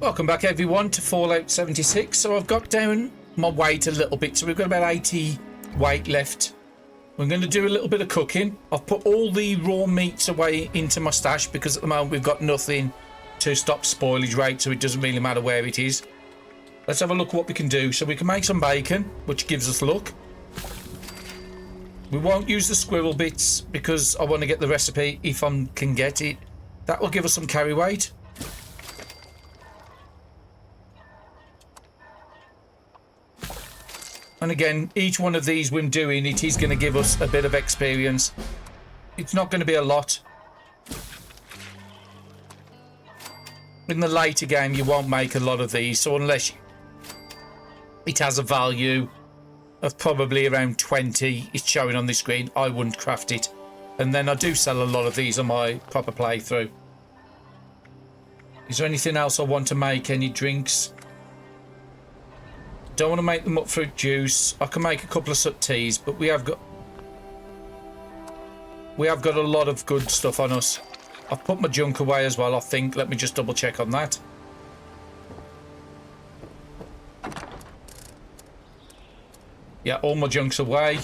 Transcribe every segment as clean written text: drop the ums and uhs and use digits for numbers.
Welcome back everyone to Fallout 76. So I've got down my weight a little bit, so we've got about 80 weight left. We're going to do a little bit of cooking. I've put all the raw meats away into my stash because at the moment we've got nothing to stop spoilage rate, so it doesn't really matter where it is. Let's have a look what we can do. So we can make some bacon, which gives us luck. We won't use the squirrel bits because I want to get the recipe if I can get it. That will give us some carry weight. And again, each one of these when doing it is going to give us a bit of experience. It's not going to be a lot. In the later game, you won't make a lot of these. So unless it has a value of probably around 20, it's showing on the screen, I wouldn't craft it. And then I do sell a lot of these on my proper playthrough. Is there anything else I want to make? Any drinks? Don't want to make the mutt fruit juice. I can make a couple of sut teas, but we have got a lot of good stuff on us. I've put my junk away as well, I think. Let me just double check on that. Yeah, all my junk's away.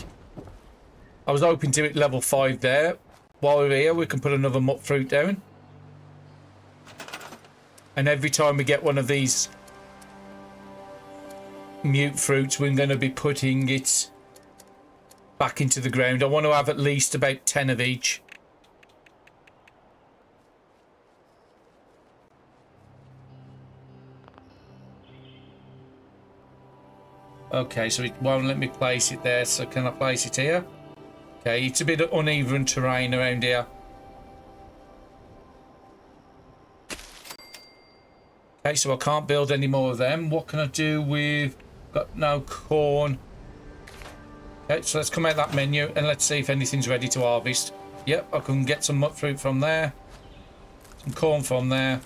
I was hoping to hit level 5 there. While we're here, we can put another mutt fruit down. And every time we get one of these mute fruits, we're going to be putting it back into the ground. I want to have at least about 10 of each. Okay, so it won't let me place it there, so can I place it here? Okay, it's a bit of uneven terrain around here. Okay, so I can't build any more of them. What can I do with... Got no corn. Okay, so let's come out that menu and let's see if anything's ready to harvest. Yep, I can get some mutt fruit from there. Some corn from there.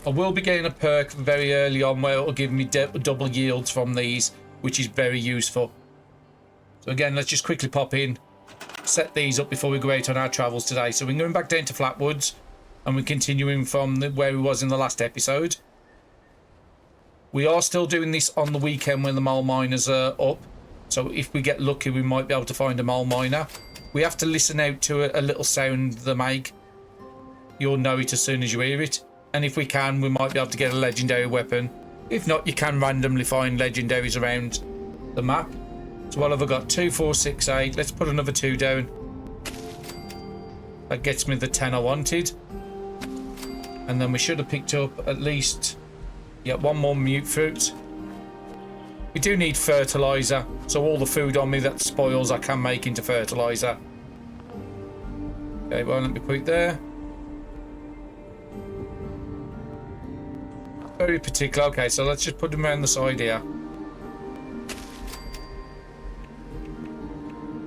I will be getting a perk very early on where it'll give me double yields from these, which is very useful. So again, let's just quickly pop in, set these up before we go out on our travels today. So we're going back down to Flatwoods and we're continuing from where we was in the last episode. We are still doing this on the weekend when the mole miners are up. So if we get lucky, we might be able to find a mole miner. We have to listen out to a little sound they make. You'll know it as soon as you hear it. And if we can, we might be able to get a legendary weapon. If not, you can randomly find legendaries around the map. So what have I got? 2, 4, 6, 8. Let's put another 2 down. That gets me the 10 I wanted. And then we should have picked up at least... Yeah, one more mute fruit. We do need fertilizer, so all the food on me that spoils I can make into fertilizer. Okay, well, let me put it there. Very particular. Okay, so let's just put them around the side here.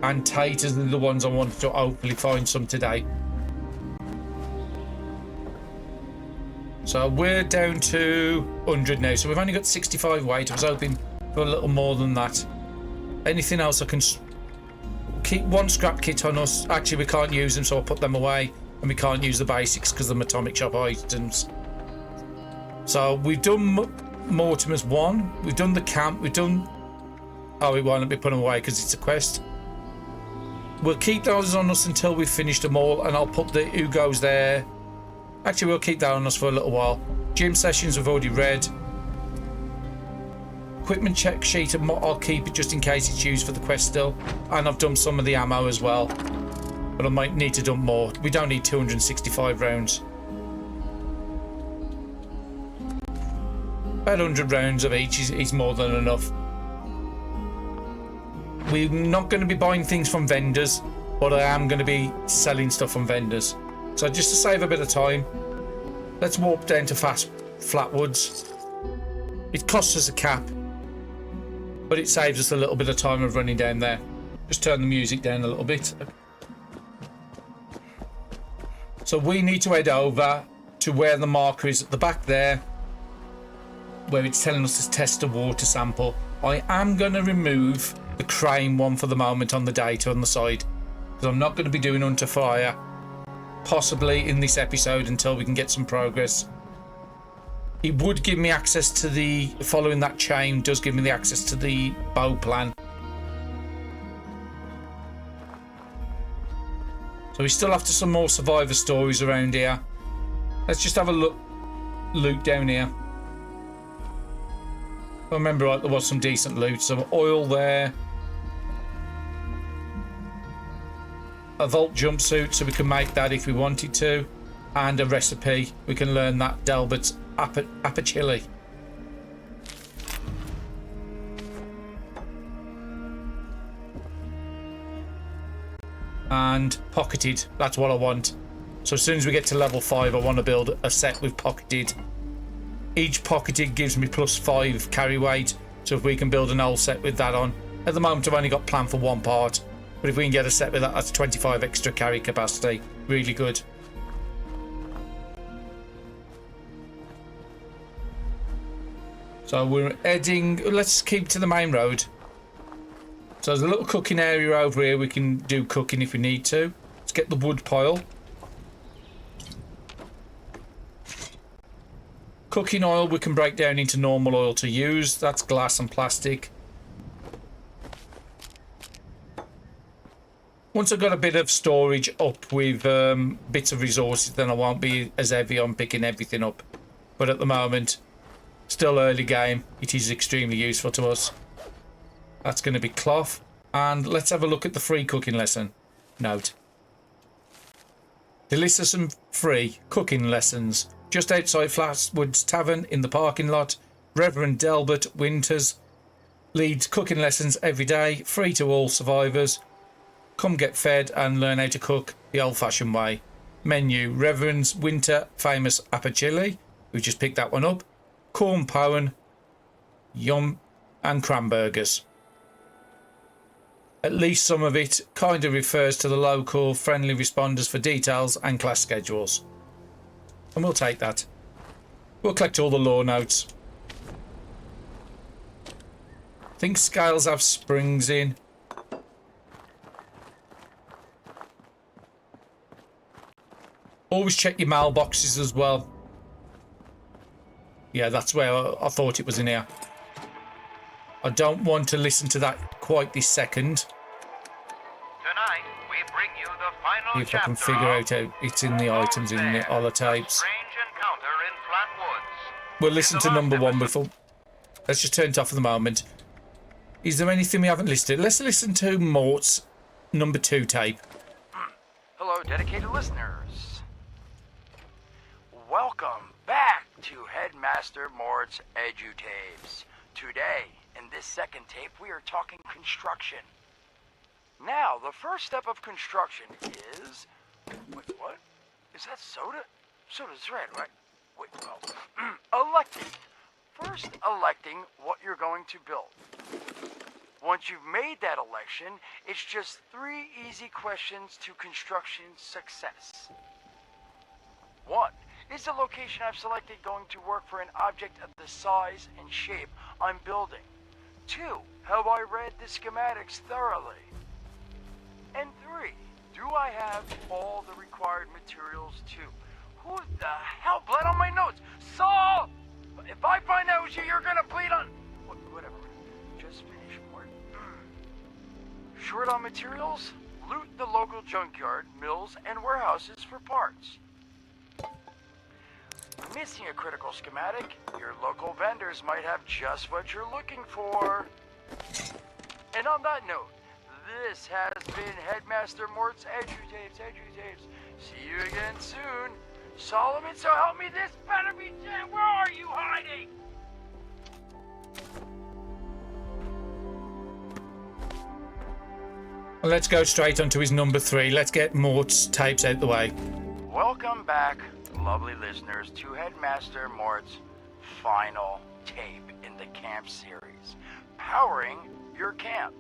And taters are the ones I want to hopefully find some today. So we're down to 100 now. So we've only got 65 weight. I was hoping for a little more than that. Anything else I can keep? One scrap kit on us. Actually, we can't use them, so I'll put them away. And we can't use the basics because they're atomic shop items. So we've done Mortimer's 1. We've done the camp. We've done... Oh, we won't let me put them away because it's a quest. We'll keep those on us until we've finished them all. And I'll put the Hugo's there. Actually, we'll keep that on us for a little while. Gym sessions we've already read. Equipment check sheet, I'll keep it just in case it's used for the quest still. And I've done some of the ammo as well. But I might need to dump more. We don't need 265 rounds. About 100 rounds of each is more than enough. We're not going to be buying things from vendors, but I am going to be selling stuff from vendors. So just to save a bit of time, let's warp down to Flatwoods. It costs us a cap, but it saves us a little bit of time of running down there. Just turn the music down a little bit. So we need to head over to where the marker is at the back there, where it's telling us to test a water sample. I am going to remove the crane one for the moment on the data on the side, because I'm not going to be doing Under Fire possibly in this episode until we can get some progress. It would give me access to the, following that chain does give me the access to the bow plan. So we still have to some more survivor stories around here. Let's just have a loot down here. If I remember right, there was some decent loot. Some oil there. A Vault jumpsuit, so we can make that if we wanted to. And a recipe. We can learn that Delbert's apachili. And pocketed. That's what I want. So as soon as we get to level 5, I want to build a set with pocketed. Each pocketed gives me +5 carry weight. So if we can build an old set with that on. At the moment, I've only got planned for one part. But if we can get a set with that, that's 25 extra carry capacity. Really good. So we're heading... Let's keep to the main road. So there's a little cooking area over here. We can do cooking if we need to. Let's get the wood pile. Cooking oil we can break down into normal oil to use. That's glass and plastic. Once I've got a bit of storage up with bits of resources, then I won't be as heavy on picking everything up. But at the moment, still early game, it is extremely useful to us. That's going to be cloth. And let's have a look at the free cooking lesson. Note. The list of some free cooking lessons. Just outside Flatwoods Tavern in the parking lot. Reverend Delbert Winters leads cooking lessons every day. Free to all survivors. Come get fed and learn how to cook the old-fashioned way. Menu. Reverend's Winter famous apachili. We just picked that one up. Corn powen. Yum. And cranburgers. At least some of it kind of refers to the local friendly responders for details and class schedules. And we'll take that. We'll collect all the lore notes. I think scales have springs in. Always check your mailboxes as well. Yeah, that's where I thought it was in here. I don't want to listen to that quite this second. Tonight, we bring you the final If I can figure out how it's in the items in the holotapes. strange encounter in Flatwoods. We'll listen to number 1 before. Let's just turn it off for the moment. Is there anything we haven't listed? Let's listen to Mort's number 2 tape. Hello, dedicated listeners. Welcome back to Headmaster Mort's EduTapes. Today, in this second tape, we are talking construction. Now, the first step of construction is... Wait, what? Is that soda? Soda's red, right? Wait, well... electing. First, electing what you're going to build. Once you've made that election, it's just 3 easy questions to construction success. 1. Is the location I've selected going to work for an object of the size and shape I'm building? 2. Have I read the schematics thoroughly? And 3. Do I have all the required materials too? Who the hell bled on my notes? Saul! If I find out you're gonna bleed on... Whatever. Just finish work. Short on materials? Loot the local junkyard, mills, and warehouses for parts. Missing a critical schematic? Your local vendors might have just what you're looking for. And on that note, this has been Headmaster Mort's EduTapes. See you again soon. Solomon, so help me, this better be Jen. Where are you hiding? Let's go straight on to his number 3. Let's get Mort's tapes out the way. Welcome back, lovely listeners, to Headmaster Mort's final tape in the camp series, Powering Your Camp.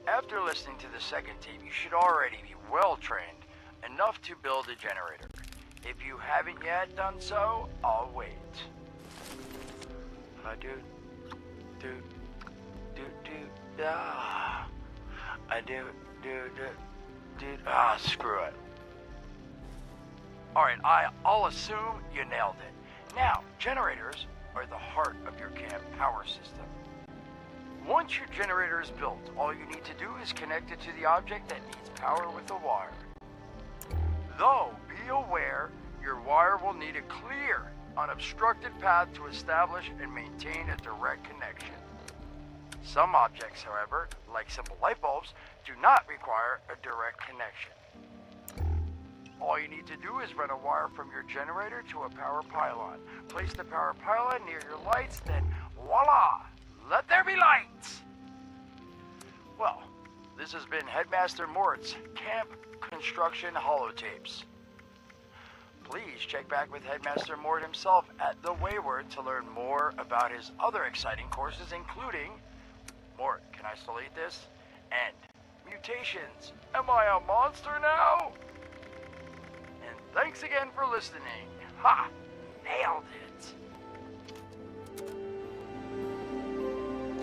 After listening to the second tape, you should already be well trained enough to build a generator. If you haven't yet done so, I'll wait. Screw it. Alright, I'll assume you nailed it. Now, generators are the heart of your camp power system. Once your generator is built, all you need to do is connect it to the object that needs power with a wire. Though, be aware, your wire will need a clear, unobstructed path to establish and maintain a direct connection. Some objects, however, like simple light bulbs, do not require a direct connection. All you need to do is run a wire from your generator to a power pylon. Place the power pylon near your lights, then voila! Let there be lights! Well, this has been Headmaster Mort's Camp Construction Holotapes. Please check back with Headmaster Mort himself at the Wayward to learn more about his other exciting courses, including Mort, can I still eat this? And mutations. Am I a monster now? And thanks again for listening. Ha! Nailed it.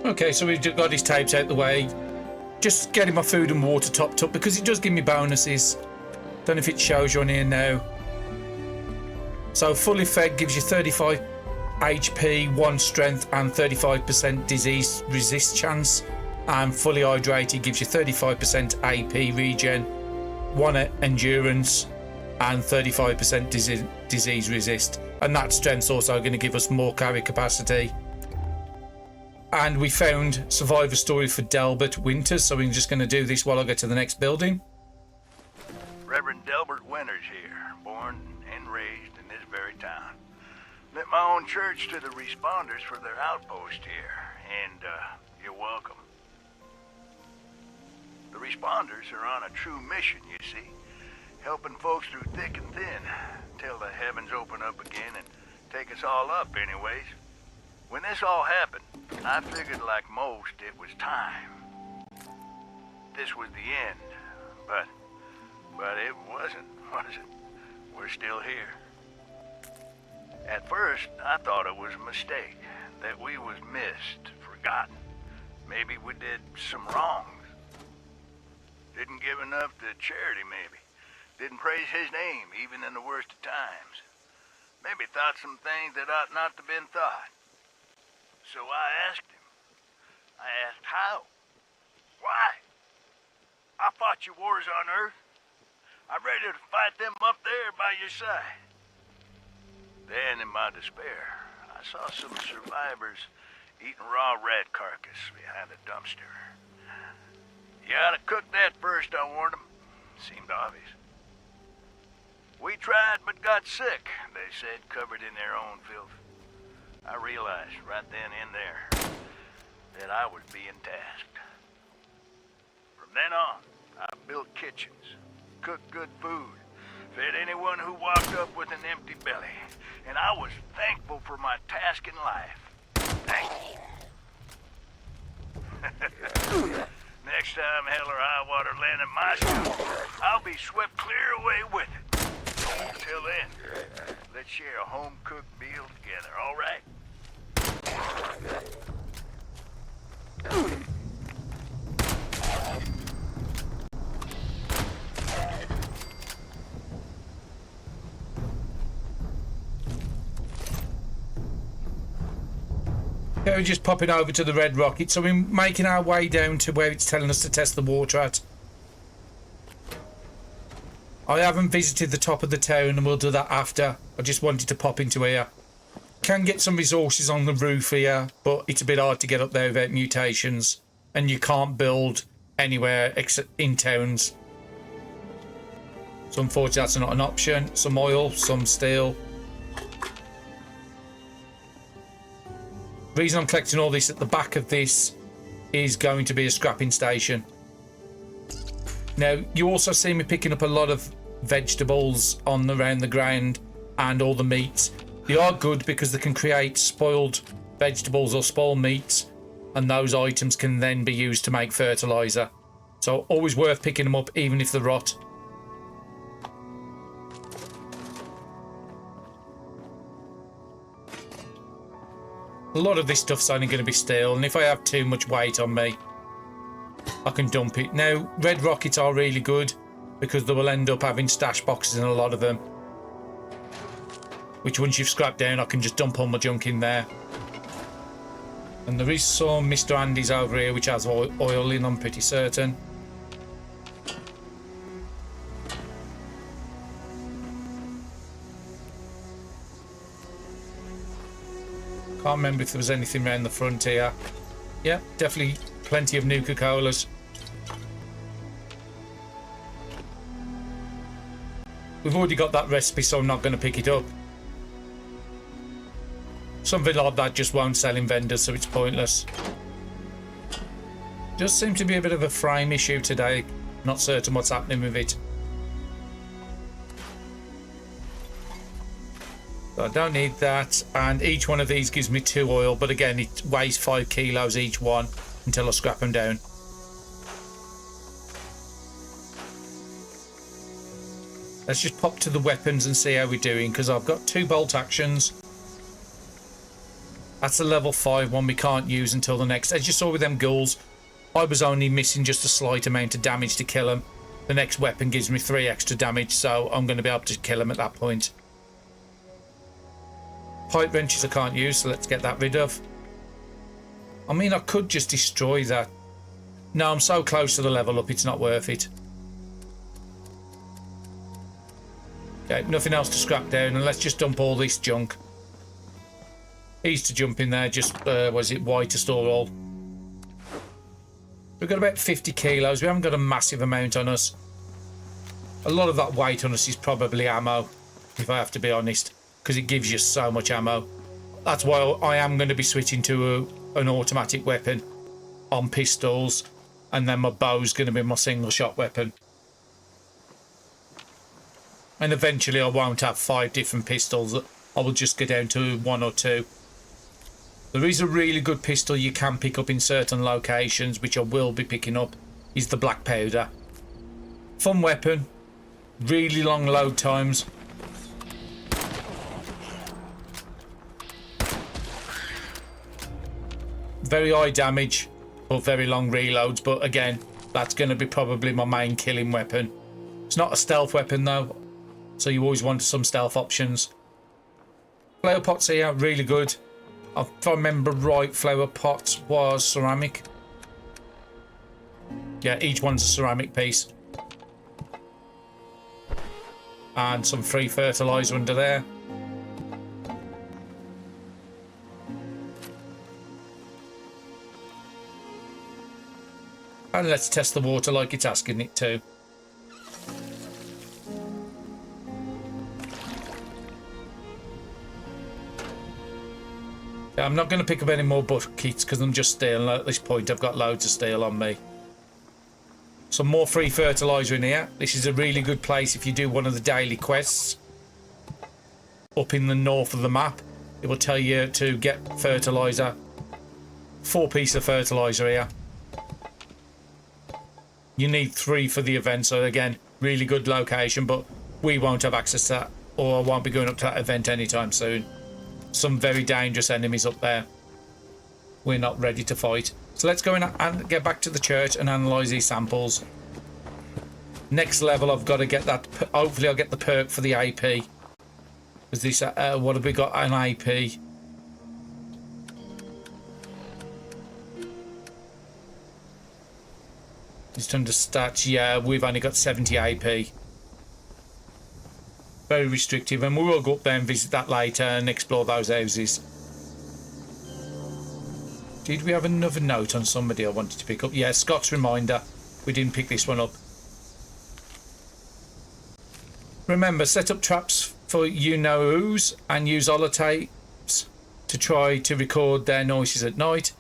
Okay, so we've got his tapes out the way. Just getting my food and water topped up because it does give me bonuses. Don't know if it shows you on here now. So fully fed gives you 35 HP, 1 strength and 35% disease resist chance. And fully hydrated gives you 35% AP regen, 1 endurance and 35% disease resist. And that strength's also going to give us more carry capacity. And we found Survivor Story for Delbert Winters, so we're just going to do this while I get to the next building. Reverend Delbert Winters here, born and raised in this very town. Lit my own church to the responders for their outpost here, and you're welcome. The responders are on a true mission, you see, helping folks through thick and thin, till the heavens open up again and take us all up anyways. When this all happened, I figured like most it was time. This was the end, but it wasn't, was it? We're still here. At first, I thought it was a mistake, that we was missed, forgotten. Maybe we did some wrongs. Didn't give enough to charity, maybe. Didn't praise his name, even in the worst of times. Maybe thought some things that ought not to been thought. So I asked him. I asked how? Why? I fought your wars on Earth. I'm ready to fight them up there by your side. Then, in my despair, I saw some survivors eating raw rat carcass behind a dumpster. You ought to cook that first, I warned them. Seemed obvious. We tried but got sick, they said, covered in their own filth. I realized right then and there that I was being tasked. From then on, I built kitchens, cooked good food, fed anyone who walked up with an empty belly, and I was thankful for my task in life. Thankful. Next time hell or high water land at my school, I'll be swept clear away with it. Until then, let's share a home-cooked meal together, all right? Okay, we're just popping over to the red rocket, so we're making our way down to where it's telling us to test the water at. I haven't visited the top of the town and we'll do that after. I just wanted to pop into here. Can get some resources on the roof here, but it's a bit hard to get up there without mutations. And you can't build anywhere except in towns. So unfortunately that's not an option. Some oil, some steel. The reason I'm collecting all this at the back of this is going to be a scrapping station. Now, you also see me picking up a lot of vegetables around the ground and all the meats. They are good because they can create spoiled vegetables or spoiled meats, and those items can then be used to make fertilizer. So always worth picking them up even if they're rot. A lot of this stuff's only going to be steel, and if I have too much weight on me, I can dump it. Now, red rockets are really good because they will end up having stash boxes in a lot of them. which once you've scrapped down, I can just dump all my junk in there. And there is some Mr. Andy's over here, which has oil in, I'm pretty certain. Can't remember if there was anything around the front here. Yeah, definitely plenty of Nuka-Colas. We've already got that recipe, so I'm not going to pick it up. Something like that just won't sell in vendors, so it's pointless. Does seem to be a bit of a frame issue today. Not certain what's happening with it. So I don't need that, and each one of these gives me 2 oil, but again it weighs 5 kilos each one until I scrap them down. Let's just pop to the weapons and see how we're doing, because I've got 2 bolt actions. That's a level 5 one we can't use until the next. As you saw with them ghouls, I was only missing just a slight amount of damage to kill them. The next weapon gives me 3 extra damage, so I'm going to be able to kill them at that point. Pipe wrenches I can't use, so let's get that rid of. I mean, I could just destroy that. No, I'm so close to the level up, it's not worth it. Okay, nothing else to scrap down, and let's just dump all this junk. Easy to jump in there, just, was it Y to store all? We've got about 50 kilos, we haven't got a massive amount on us. A lot of that weight on us is probably ammo, if I have to be honest, because it gives you so much ammo. That's why I am going to be switching to an automatic weapon on pistols, and then my bow's going to be my single shot weapon. And eventually I won't have 5 different pistols. I will just go down to 1 or 2. There is a really good pistol you can pick up in certain locations, which I will be picking up, is the black powder. Fun weapon. Really long load times. Very high damage, but very long reloads. But again, that's going to be probably my main killing weapon. It's not a stealth weapon though, so you always want some stealth options. Flower pots here, really good. If I remember right, flower pots was ceramic. Yeah, each one's a ceramic piece. And some free fertilizer under there. And let's test the water like it's asking it to. I'm not going to pick up any more buckets because I'm just stealing at this point. I've got loads of steel on me. Some more free fertilizer in here. This is a really good place if you do one of the daily quests. Up in the north of the map, it will tell you to get fertilizer. 4 pieces of fertilizer here. You need 3 for the event, so again, really good location, but we won't have access to that, or I won't be going up to that event anytime soon. Some very dangerous enemies up there. We're not ready to fight. So let's go in and get back to the church and analyse these samples. Next level, I've got to get that. Hopefully I'll get the perk for the AP. Is this, what have we got? An AP. Just under stats, yeah, we've only got 70 AP. Very restrictive, and we will go up there and visit that later and explore those houses. Did we have another note on somebody I wanted to pick up? Yeah, Scott's reminder. We didn't pick this one up. Remember, set up traps for you-know-whos and use holotapes to try to record their noises at night.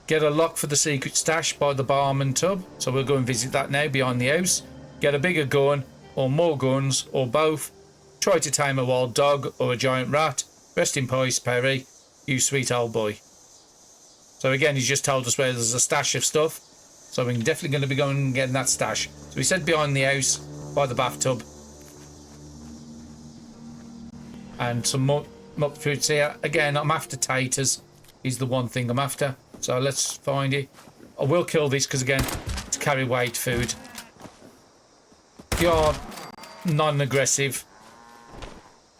Get a lock for the secret stash by the barman tub. So we'll go and visit that now behind the house. Get a bigger gun, or more guns, or both. Try to tame a wild dog or a giant rat. Rest in peace, Perry. You sweet old boy. So again, he's just told us where there's a stash of stuff. So we're definitely going to be going and getting that stash. So he said behind the house, by the bathtub. And some more fruits here. Again, I'm after taters. Is the one thing I'm after. So let's find it. I will kill this because again, it's carry weight food. If you're non-aggressive,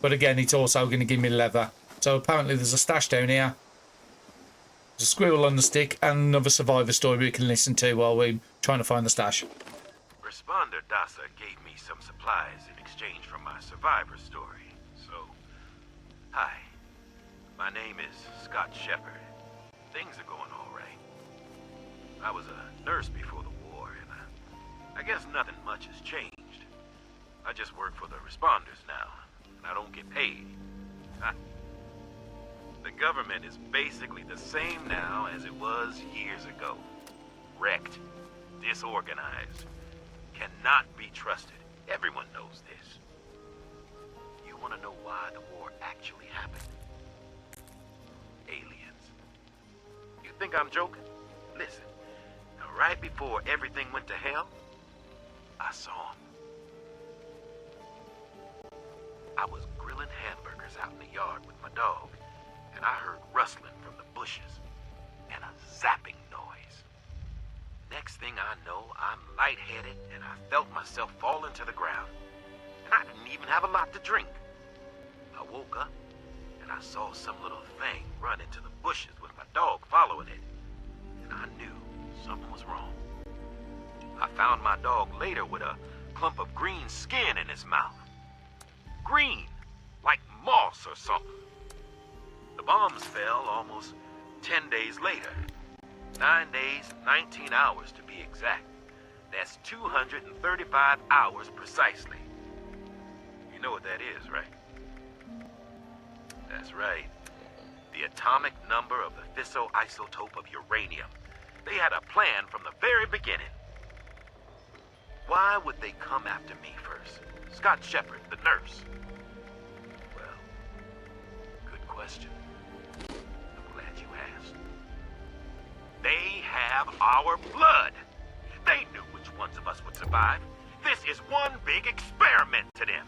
But again, it's also going to give me leather. So apparently there's a stash down here. There's a squirrel on the stick and another survivor story we can listen to while we're trying to find the stash. Responder Dasa gave me some supplies in exchange for my survivor story. So, hi. My name is Scott Shepard. Things are going all right. I was a nurse before the war, and I guess nothing much has changed. I just work for the responders now, and I don't get paid. The government is basically the same now as it was years ago. Wrecked, disorganized, cannot be trusted. Everyone knows this. You want to know why the war actually happened? Aliens. You think I'm joking? Listen, right before everything went to hell, I saw them. I was grilling hamburgers out in the yard with my dog, and I heard rustling from the bushes and a zapping noise. Next thing I know, I'm lightheaded and I felt myself falling to the ground. And I didn't even have a lot to drink. I woke up and I saw some little thing run into the bushes with my dog following it. And I knew something was wrong. I found my dog later with a clump of green skin in his mouth. Green, like moss or something. The bombs fell almost 10 days later. 9 days, 19 hours to be exact. That's 235 hours precisely. You know what that is, right? That's right. The atomic number of the fissile isotope of uranium. They had a plan from the very beginning. Why would they come after me first? Scott Shepard, the nurse. Well, good question. I'm glad you asked. They have our blood. They knew which ones of us would survive. This is one big experiment to them.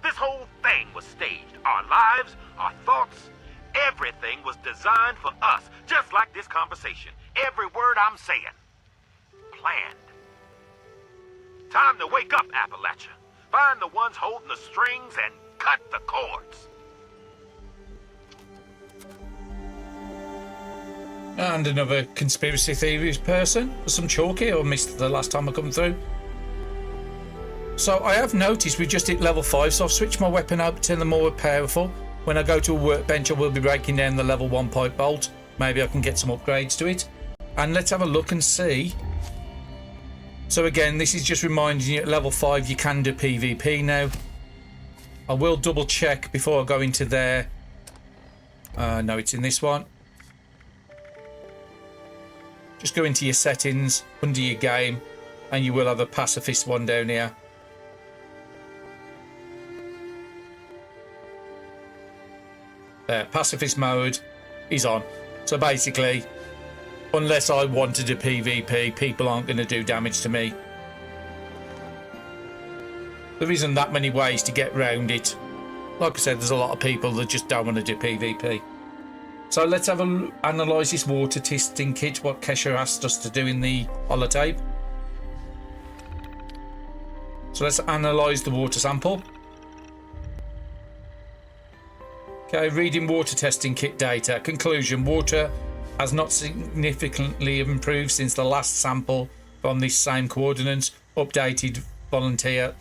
This whole thing was staged. Our lives, our thoughts, everything was designed for us, just like this conversation. Every word I'm saying. Planned. Time to wake up, Appalachia. Find the ones holding the strings and cut the cords. And another conspiracy theories person. Some chalky or missed the last time I come through. So I have noticed we just hit level 5, so I've switched my weapon up to the more powerful. When I go to a workbench, I will be breaking down the level 1 pipe bolt. Maybe I can get some upgrades to it. And let's have a look and see. So again, this is just reminding you at level 5 you can do PvP now. I will double check before I go into there. No, it's in this one. Just go into your settings under your game and you will have a pacifist one down here. There, pacifist mode is on. So basically, unless I want to do PvP, people aren't going to do damage to me. There isn't that many ways to get round it. Like I said, there's a lot of people that just don't want to do PvP. So let's have a analyse this water testing kit, what Kesha asked us to do in the holotape. So let's analyse the water sample. Okay, reading water testing kit data. Conclusion, water has not significantly improved since the last sample from this same coordinates. Updated volunteer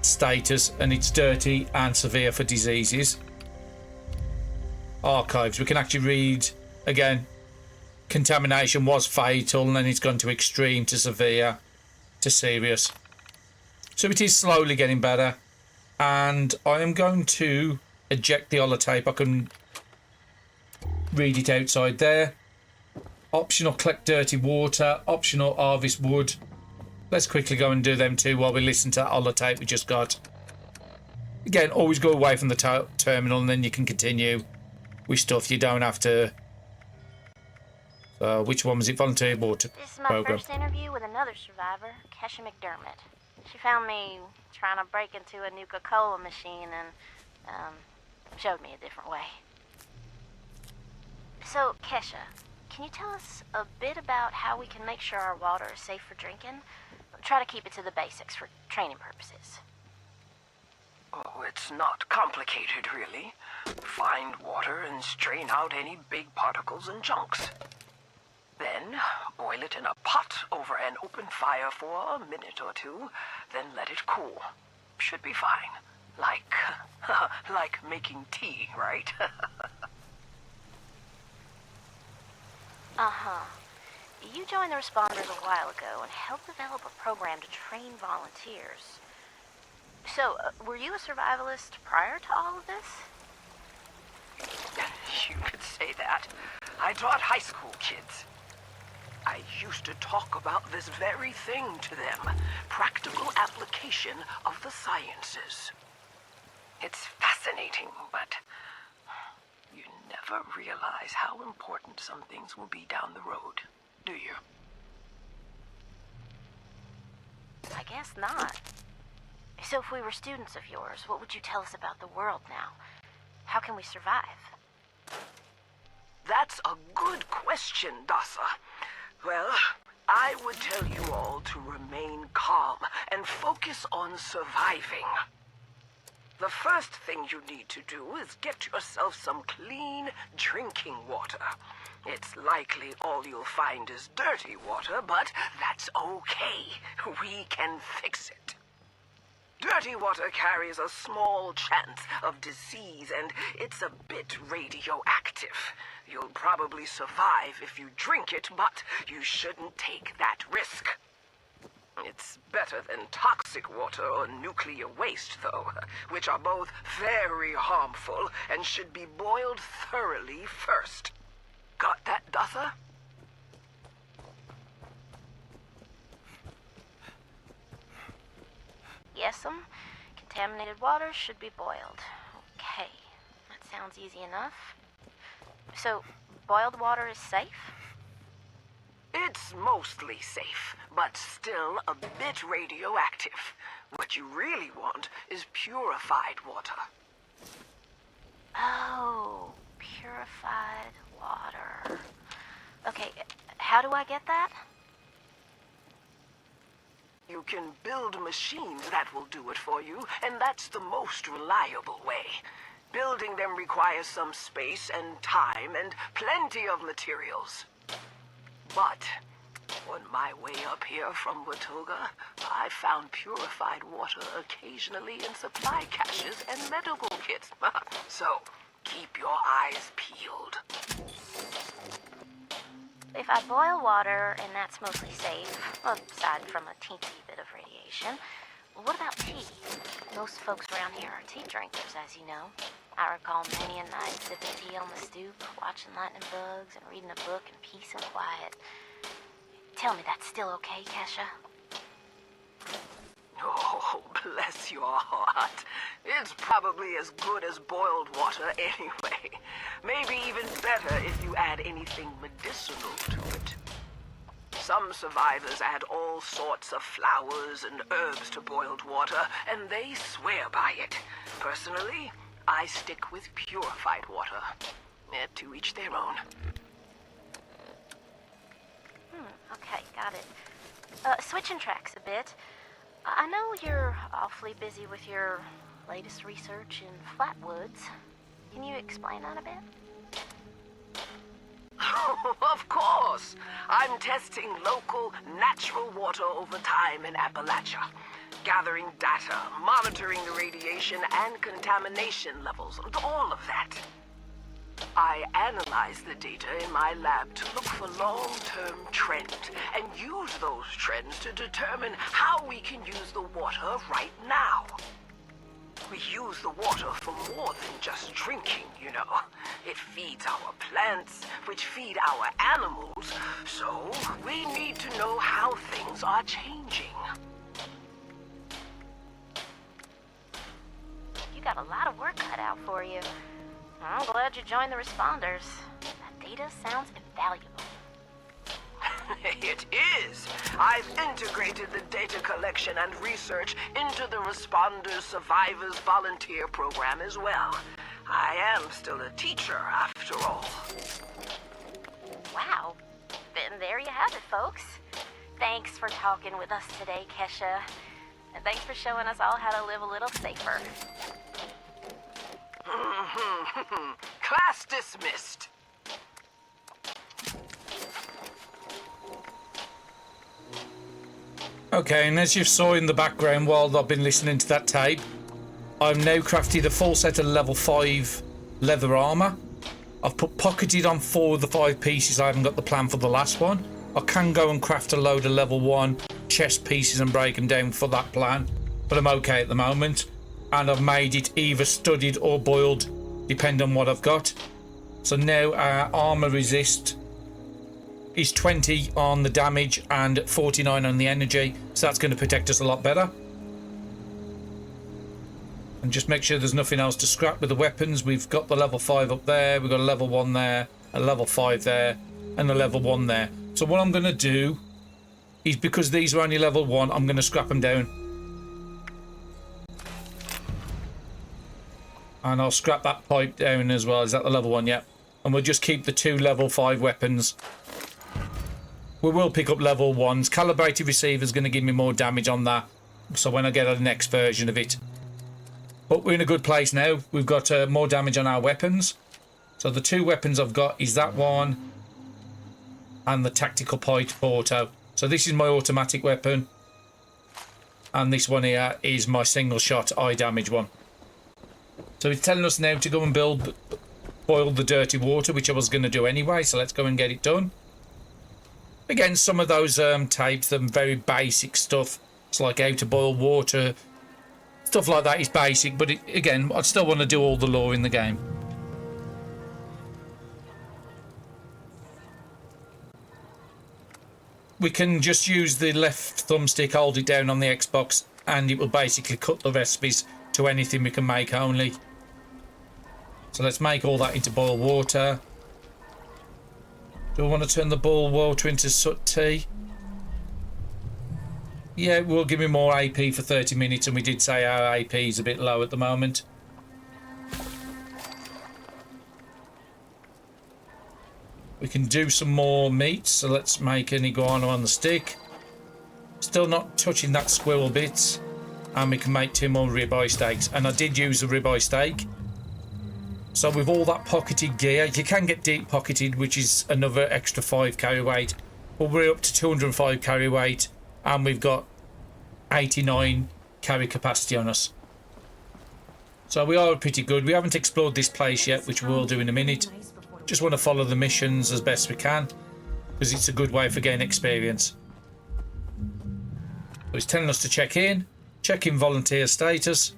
status, and it's dirty and severe for diseases. Archives, we can actually read again. Contamination was fatal and then it's gone to extreme to severe to serious. So it is slowly getting better. And I am going to eject the holotape. I can read it outside there. Optional collect dirty water. Optional harvest wood. Let's quickly go and do them too while we listen to that holotape we just got. Again, always go away from the terminal and then you can continue with stuff. You don't have to. So which one was it? Volunteer water This is my program. first interview with another survivor, Kesha McDermott. She found me trying to break into a Nuka-Cola machine and showed me a different way. So, Kesha, can you tell us a bit about how we can make sure our water is safe for drinking? Try to keep it to the basics for training purposes. it's not complicated, really. Find water and strain out any big particles and chunks. Then, boil it in a pot over an open fire for a minute or two, then let it cool. Should be fine. Like, like making tea, right? Uh-huh. You joined the responders a while ago and helped develop a program to train volunteers. So, were you a survivalist prior to all of this? You could say that. I taught high school kids. I used to talk about this very thing to them. Practical application of the sciences. It's fascinating, but you never realize how important some things will be down the road, do you? I guess not. So if we were students of yours, what would you tell us about the world now? How can we survive? That's a good question, Dasa. Well, I would tell you all to remain calm and focus on surviving. The first thing you need to do is get yourself some clean drinking water. It's likely all you'll find is dirty water, but that's okay. We can fix it. Dirty water carries a small chance of disease, and it's a bit radioactive. You'll probably survive if you drink it, but you shouldn't take that risk. It's better than toxic water or nuclear waste, though, which are both very harmful and should be boiled thoroughly first. Got that, Dutha? Yes'm. Contaminated water should be boiled. Okay, that sounds easy enough. So, boiled water is safe? It's mostly safe, but still a bit radioactive. What you really want is purified water. Oh, purified water. Okay, how do I get that? You can build machines that will do it for you, and that's the most reliable way. Building them requires some space and time and plenty of materials. But on my way up here from Watoga, I found purified water occasionally in supply caches and medical kits. So, keep your eyes peeled. If I boil water and that's mostly safe, aside from a teensy bit of radiation, what about tea? Most folks around here are tea drinkers, as you know. I recall many a night sipping tea on the stoop, watching lightning bugs, and reading a book in peace and quiet. Tell me that's still okay, Kesha? Oh, bless your heart. It's probably as good as boiled water anyway. Maybe even better if you add anything medicinal to it. Some survivors add all sorts of flowers and herbs to boiled water, and they swear by it. Personally, I stick with purified water. To each their own. Okay, got it. Switching tracks a bit. I know you're awfully busy with your latest research in flatwoods. Can you explain that a bit? Of course! I'm testing local, natural water over time in Appalachia. Gathering data, monitoring the radiation and contamination levels, all of that. I analyze the data in my lab to look for long-term trends and use those trends to determine how we can use the water right now. We use the water for more than just drinking, you know. It feeds our plants, which feed our animals, so we need to know how things are changing. You got a lot of work cut out for you. I'm glad you joined the responders. That data sounds invaluable. It is. I've integrated the data collection and research into the Responders Survivors Volunteer Program as well. I am still a teacher, after all. Wow. Then there you have it, folks. Thanks for talking with us today, Kesha. And thanks for showing us all how to live a little safer. Class dismissed. Okay, and as you saw in the background while I've been listening to that tape, I've now crafted a full set of level 5 leather armour. I've pocketed on 4 of the 5 pieces. I haven't got the plan for the last one. I can go and craft a load of level 1 chest pieces and break them down for that plan, but I'm okay at the moment. And I've made it either studded or boiled, depending on what I've got. So now our armour resist is 20 on the damage and 49 on the energy, so that's going to protect us a lot better. And just make sure there's nothing else to scrap with the weapons. We've got the level 5 up there, we've got a level 1 there, a level 5 there, and a level 1 there. So what I'm going to do is, because these are only level 1, I'm going to scrap them down. And I'll scrap that pipe down as well. Is that the level 1? Yep. And we'll just keep the 2 level 5 weapons. We will pick up level 1s. Calibrated receiver is going to give me more damage on that, so when I get the next version of it. But we're in a good place now. We've got more damage on our weapons. So the 2 weapons I've got is that one and the tactical pipe auto. So this is my automatic weapon, and this one here is my single shot eye damage one. So it's telling us now to go and boil the dirty water, which I was going to do anyway, so let's go and get it done. Again, some of those tapes, them very basic stuff. It's like how to boil water, stuff like that is basic, but again, I still want to do all the lore in the game. We can just use the left thumbstick, hold it down on the Xbox, and it will basically cut the recipes to anything we can make only. So let's make all that into boiled water. Do I want to turn the boiled water into soot tea? Yeah, it will give me more AP for 30 minutes, and we did say our AP is a bit low at the moment. We can do some more meat, so let's make an iguana on the stick. Still not touching that squirrel bit. And we can make 2 more ribeye steaks. And I did use a ribeye steak. So with all that pocketed gear, you can get deep pocketed, which is another extra 5 carry weight. But we're up to 205 carry weight, and we've got 89 carry capacity on us. So we are pretty good. We haven't explored this place yet, which we'll do in a minute. Just want to follow the missions as best we can, because it's a good way for getting experience. So it's telling us to check in volunteer status.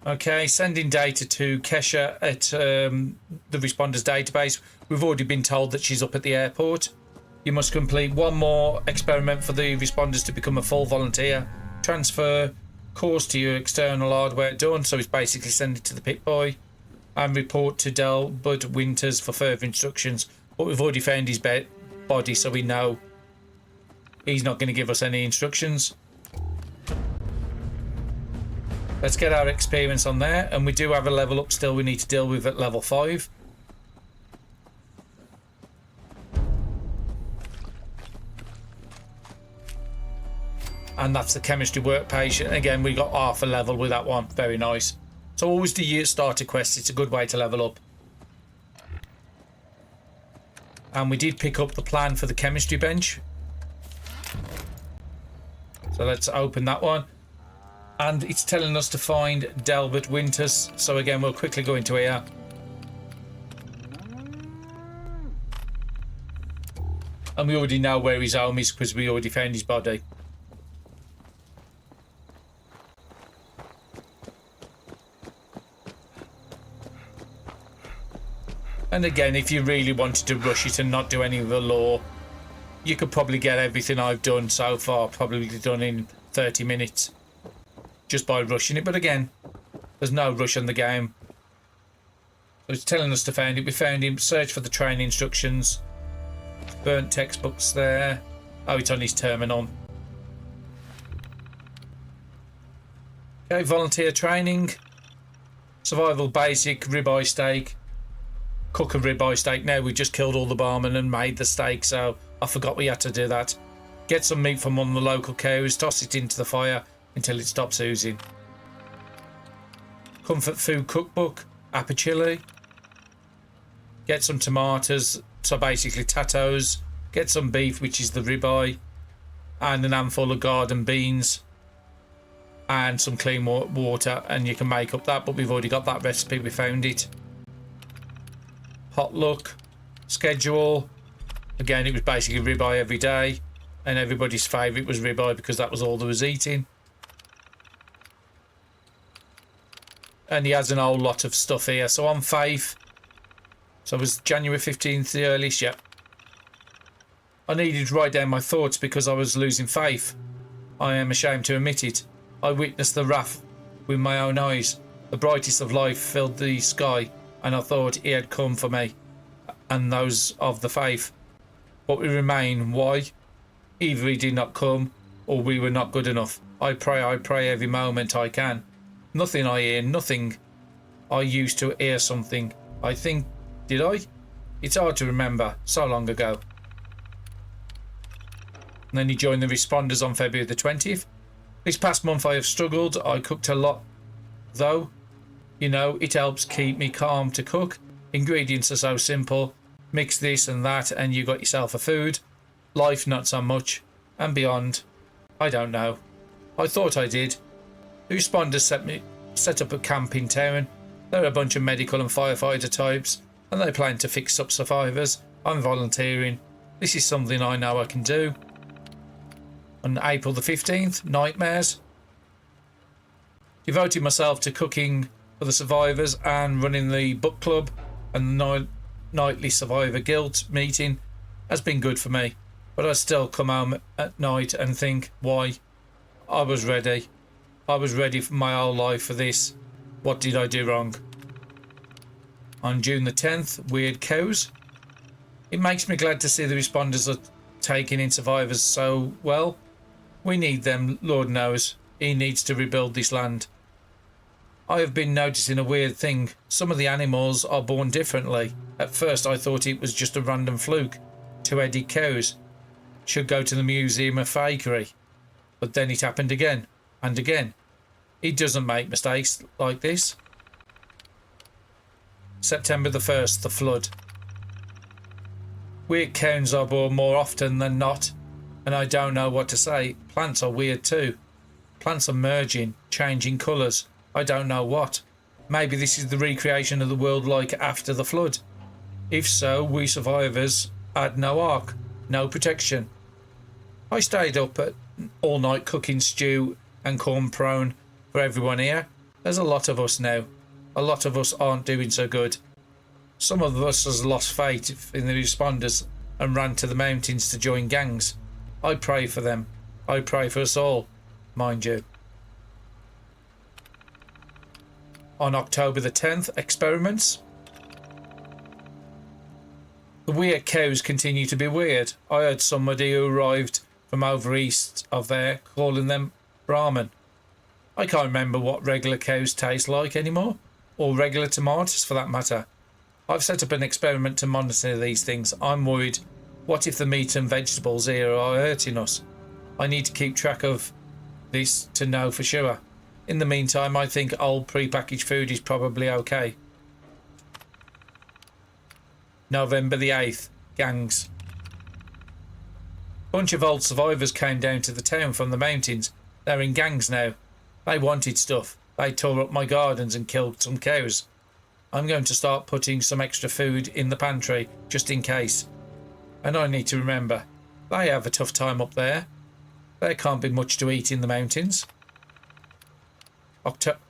Okay, sending data to Kesha at the responders database. We've already been told that she's up at the airport. You must complete 1 more experiment for the responders to become a full volunteer. Transfer course to your external hardware done, so it's basically send it to the pit boy, and report to Delbert Winters for further instructions. But we've already found his body, so we know he's not going to give us any instructions. Let's get our experience on there, and we do have a level up still we need to deal with at level 5. And that's the chemistry workpage. Again, we got half a level with that one. Very nice. So always do your starter quests. It's a good way to level up. And we did pick up the plan for the chemistry bench. So let's open that one. And it's telling us to find Delbert Winters. So again, we'll quickly go into here. And we already know where his home is because we already found his body. And again, if you really wanted to rush it and not do any of the lore, you could probably get everything I've done so far probably done in 30 minutes. Just by rushing it. But again, there's no rush on the game. So it's telling us to find it. We found him. Search for the training instructions. Burnt textbooks there. Oh, it's on his terminal. Okay, volunteer training. Survival basic, ribeye steak. cook a ribeye steak. Now we just killed all the barmen and made the steak, so I forgot we had to do that. Get some meat from one of the local cows, toss it into the fire until it stops oozing. Comfort food cookbook, apachili. Get some tomatoes, so basically tattos. Get some beef, which is the ribeye, and an handful of garden beans, and some clean water, and you can make up that, but we've already got that recipe, we found it. Potluck, schedule. Again, it was basically ribeye every day, and everybody's favourite was ribeye because that was all there was eating. And he has an whole lot of stuff here. So on Faith, so it was January 15th, the earliest, yeah. I needed to write down my thoughts because I was losing faith. I am ashamed to admit it. I witnessed the wrath with my own eyes. The brightest of life filled the sky, and I thought he had come for me and those of the faith. But we remain. Why? Either he did not come, or we were not good enough. I pray every moment I can. Nothing I hear, nothing. I used to hear something. I think, did I? It's hard to remember, so long ago. And then he joined the responders on February the 20th. This past month I have struggled. I cooked a lot, though. You know, it helps keep me calm to cook. Ingredients are so simple. Mix this and that and you got yourself a food. Life not so much. And beyond. I don't know. I thought I did. The responders set up a camp in town. They're a bunch of medical and firefighter types, and they plan to fix up survivors. I'm volunteering. This is something I know I can do. On April the 15th, nightmares. Devoted myself to cooking for the survivors and running the book club, and the nightly survivor guild meeting has been good for me. But I still come home at night and think, why? I was ready. I was ready for my whole life for this. What did I do wrong? On June the 10th, weird cows. It makes me glad to see the responders are taking in survivors so well. We need them, Lord knows. He needs to rebuild this land. I have been noticing a weird thing. Some of the animals are born differently. At first I thought it was just a random fluke. Two-headed cows should go to the Museum of Fakery. But then it happened again. And again. He doesn't make mistakes like this. September the 1st, the flood. Weird cows are born more often than not, and I don't know what to say. Plants are weird too. Plants are merging, changing colours. I don't know what. Maybe this is the recreation of the world like after the flood. If so, we survivors had no ark, no protection. I stayed up all night cooking stew and corn prone for everyone here. There's a lot of us now. A lot of us aren't doing so good. Some of us has lost faith in the responders and ran to the mountains to join gangs. I pray for them. I pray for us all, mind you. On October the 10th, experiments. The weird cows continue to be weird. I heard somebody who arrived from over east of there calling them Brahmin. I can't remember what regular cows taste like anymore, or regular tomatoes for that matter. I've set up an experiment to monitor these things. I'm worried. What if the meat and vegetables here are hurting us? I need to keep track of this to know for sure. In the meantime, I think old pre-packaged food is probably okay. November the 8th, gangs. Bunch of old survivors came down to the town from the mountains. They're in gangs now. They wanted stuff. They tore up my gardens and killed some cows. I'm going to start putting some extra food in the pantry, just in case. And I need to remember, they have a tough time up there. There can't be much to eat in the mountains.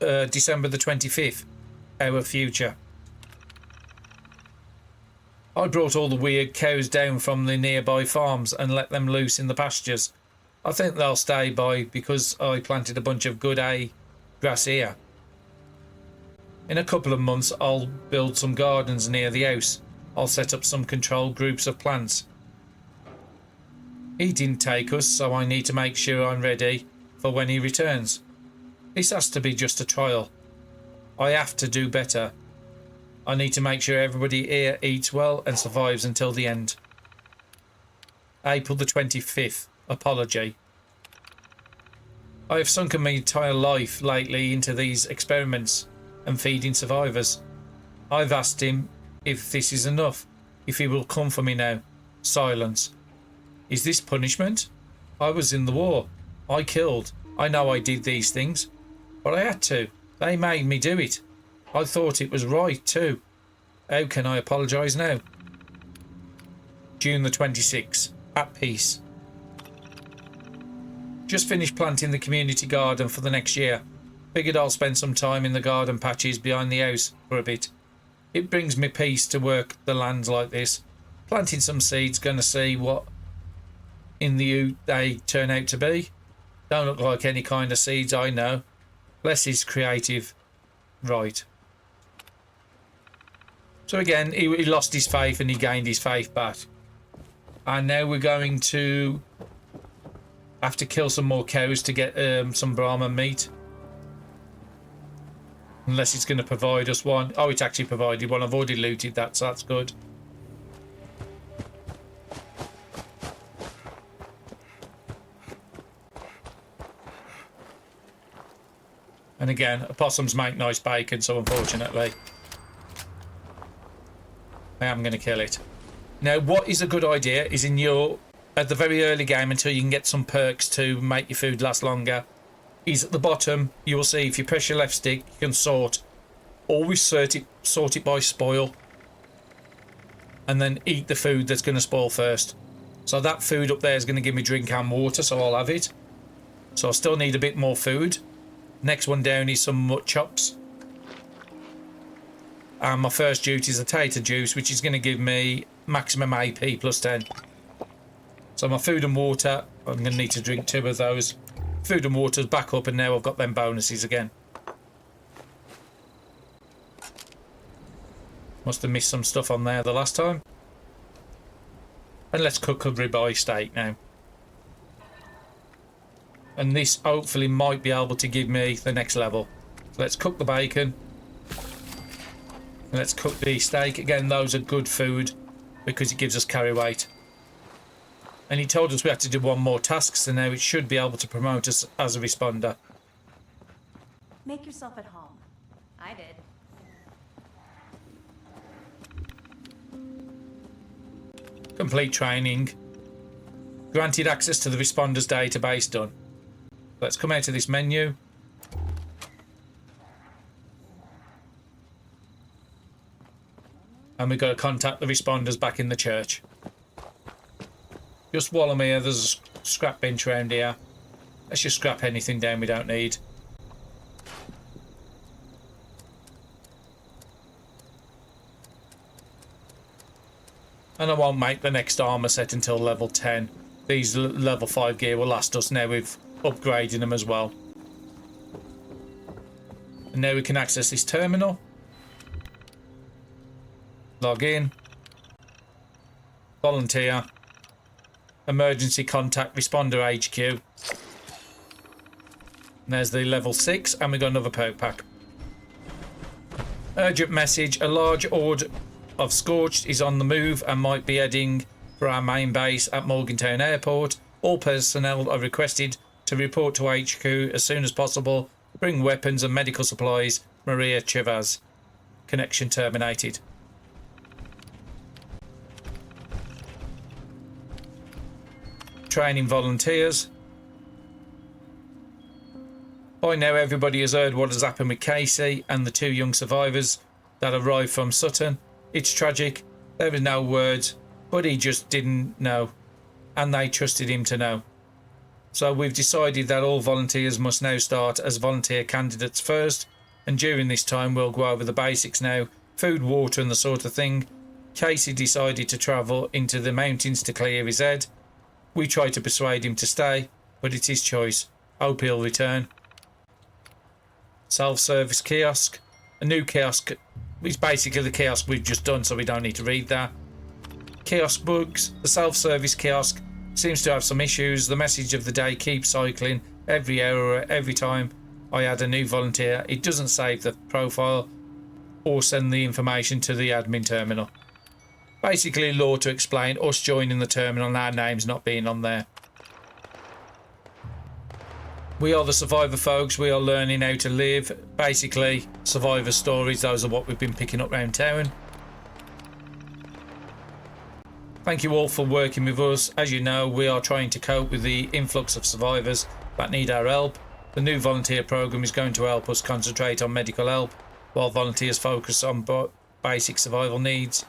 December the 25th, our future. I brought all the weird cows down from the nearby farms and let them loose in the pastures. I think they'll stay by because I planted a bunch of good hay grass here. In a couple of months I'll build some gardens near the house. I'll set up some controlled groups of plants. He didn't take us, so I need to make sure I'm ready for when he returns. This has to be just a trial. I have to do better. I need to make sure everybody here eats well and survives until the end. April the 25th. Apology. I have sunken my entire life lately into these experiments and feeding survivors. I've asked him if this is enough, if he will come for me now. Silence. Is this punishment? I was in the war. I killed. I know I did these things, but I had to. They made me do it. I thought it was right too. How can I apologise now? June the 26th. At peace. Just finished planting the community garden for the next year. Figured I'll spend some time in the garden patches behind the house for a bit. It brings me peace to work the lands like this. Planting some seeds, gonna see what in the they turn out to be. Don't look like any kind of seeds I know. Less is creative. Right. So again, he lost his faith and he gained his faith back. And now we're going to have to kill some more cows to get some Brahma meat. Unless it's going to provide us one. Oh, it's actually provided one. I've already looted that, so that's good. And again, opossums make nice bacon, so unfortunately I am going to kill it. Now, what is a good idea is at the very early game, until you can get some perks to make your food last longer, is at the bottom, you will see if you press your left stick, you can sort. Always sort it by spoil. And then eat the food that's going to spoil first. So that food up there is going to give me drink and water, so I'll have it. So I still need a bit more food. Next one down is some mut chops. And my first juice is a tater juice, which is going to give me maximum AP plus 10. So my food and water, I'm going to need to drink 2 of those. Food and water's back up, and now I've got them bonuses again. Must have missed some stuff on there the last time. And let's cook a ribeye steak now. And this hopefully might be able to give me the next level. So let's cook the bacon. And let's cook the steak. Again, those are good food because it gives us carry weight. And he told us we had to do one more task, so now it should be able to promote us as a responder. Make yourself at home. I did. Complete training. Granted access to the responders database done. Let's come out of this menu. And we've got to contact the responders back in the church. Just while I'm here, there's a scrap bench around here. Let's just scrap anything down we don't need. And I won't make the next armour set until level 10. These level 5 gear will last us now with upgrading them as well. And now we can access this terminal. Log in. Volunteer. Emergency contact responder HQ. And there's the level 6, and we got another perk pack. Urgent message. A large horde of Scorched is on the move and might be heading for our main base at Morgantown Airport. All personnel are requested to report to HQ as soon as possible. Bring weapons and medical supplies. Maria Chivas. Connection terminated. Training volunteers. By now everybody has heard what has happened with Casey and the 2 young survivors that arrived from Sutton. It's tragic. There were no words, but he just didn't know, and they trusted him to know. So we've decided that all volunteers must now start as volunteer candidates first, and during this time we'll go over the basics now. Food, water and the sort of thing. Casey decided to travel into the mountains to clear his head. We tried to persuade him to stay, but it's his choice. Hope he'll return. Self-service kiosk. A new kiosk. It's basically the kiosk we've just done, so we don't need to read that. Kiosk bugs. The self-service kiosk seems to have some issues. The message of the day keeps cycling every hour, every time I add a new volunteer. It doesn't save the profile. or send the information to the admin terminal. Basically, law to explain us joining the terminal and our names not being on there. We are the survivor folks. We are learning how to live. Basically, survivor stories. Those are what we've been picking up around town. Thank you all for working with us. As you know, we are trying to cope with the influx of survivors that need our help. The new volunteer program is going to help us concentrate on medical help, while volunteers focus on basic survival needs.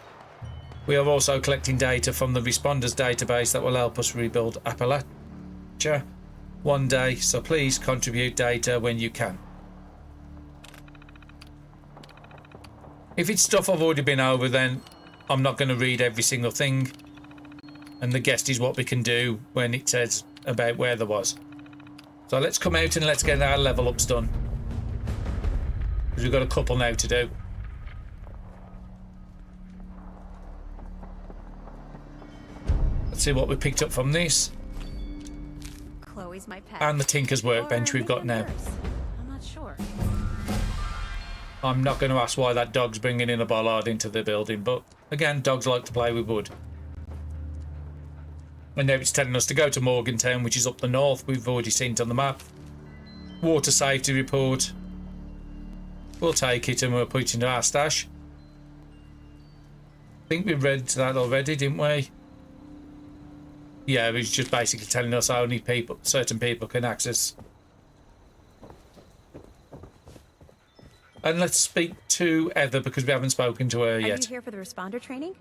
We are also collecting data from the responders database that will help us rebuild Appalachia one day, so please contribute data when you can. If it's stuff I've already been over, then I'm not going to read every single thing, and the guest is what we can do when it says about where there was. So let's come out and let's get our level ups done, because we've got a couple now to do. Let's see what we picked up from this. Chloe's my pet. And the Tinker's workbench we've got now. I'm not sure. I'm not going to ask why that dog's bringing in a bollard into the building, but again, dogs like to play with wood. And now it's telling us to go to Morgantown, which is up the north. We've already seen it on the map. Water safety report. We'll take it and we'll put it into our stash. I think we read that already, didn't we? Yeah, it's just basically telling us only certain people can access. And let's speak to Heather, because we haven't spoken to her yet. Are you here for the responder training?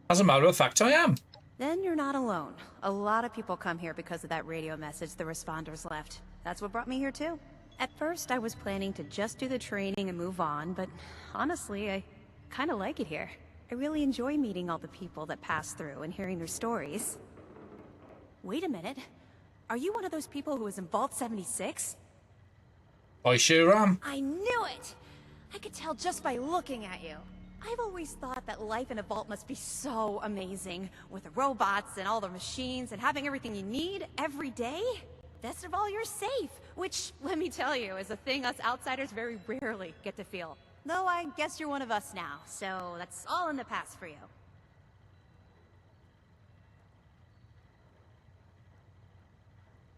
As a matter of fact, I am. Then you're not alone. A lot of people come here because of that radio message the responders left. That's what brought me here too. At first, I was planning to just do the training and move on, but honestly, I kind of like it here. I really enjoy meeting all the people that pass through and hearing their stories. Wait a minute. Are you one of those people who was in Vault 76? I sure am. I knew it! I could tell just by looking at you. I've always thought that life in a vault must be so amazing, with the robots and all the machines and having everything you need every day. Best of all, you're safe, which, let me tell you, is a thing us outsiders very rarely get to feel. Though I guess you're one of us now, so that's all in the past for you.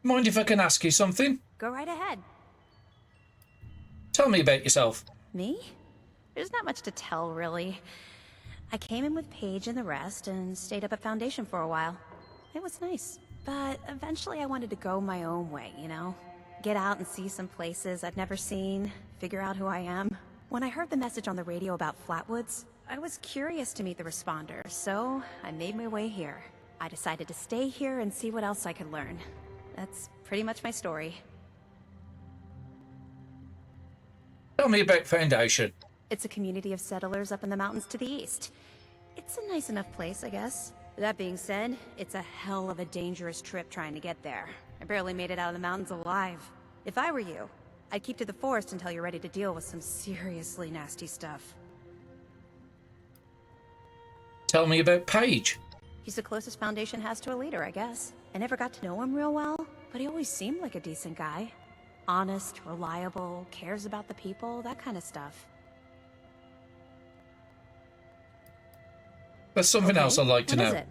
Mind if I can ask you something? Go right ahead. Tell me about yourself. Me? There's not much to tell, really. I came in with Paige and the rest and stayed up at Foundation for a while. It was nice. But eventually I wanted to go my own way, you know? Get out and see some places I'd never seen, figure out who I am. When I heard the message on the radio about Flatwoods, I was curious to meet the responders, so I made my way here. I decided to stay here and see what else I could learn. That's pretty much my story. Tell me about Foundation. It's a community of settlers up in the mountains to the east. It's a nice enough place, I guess. That being said, it's a hell of a dangerous trip trying to get there. I barely made it out of the mountains alive. If I were you, I'd keep to the forest until you're ready to deal with some seriously nasty stuff. Tell me about Paige. He's the closest Foundation has to a leader, I guess. I never got to know him real well, but he always seemed like a decent guy. Honest, reliable, cares about the people, that kind of stuff. There's something else I'd like to know. What is it?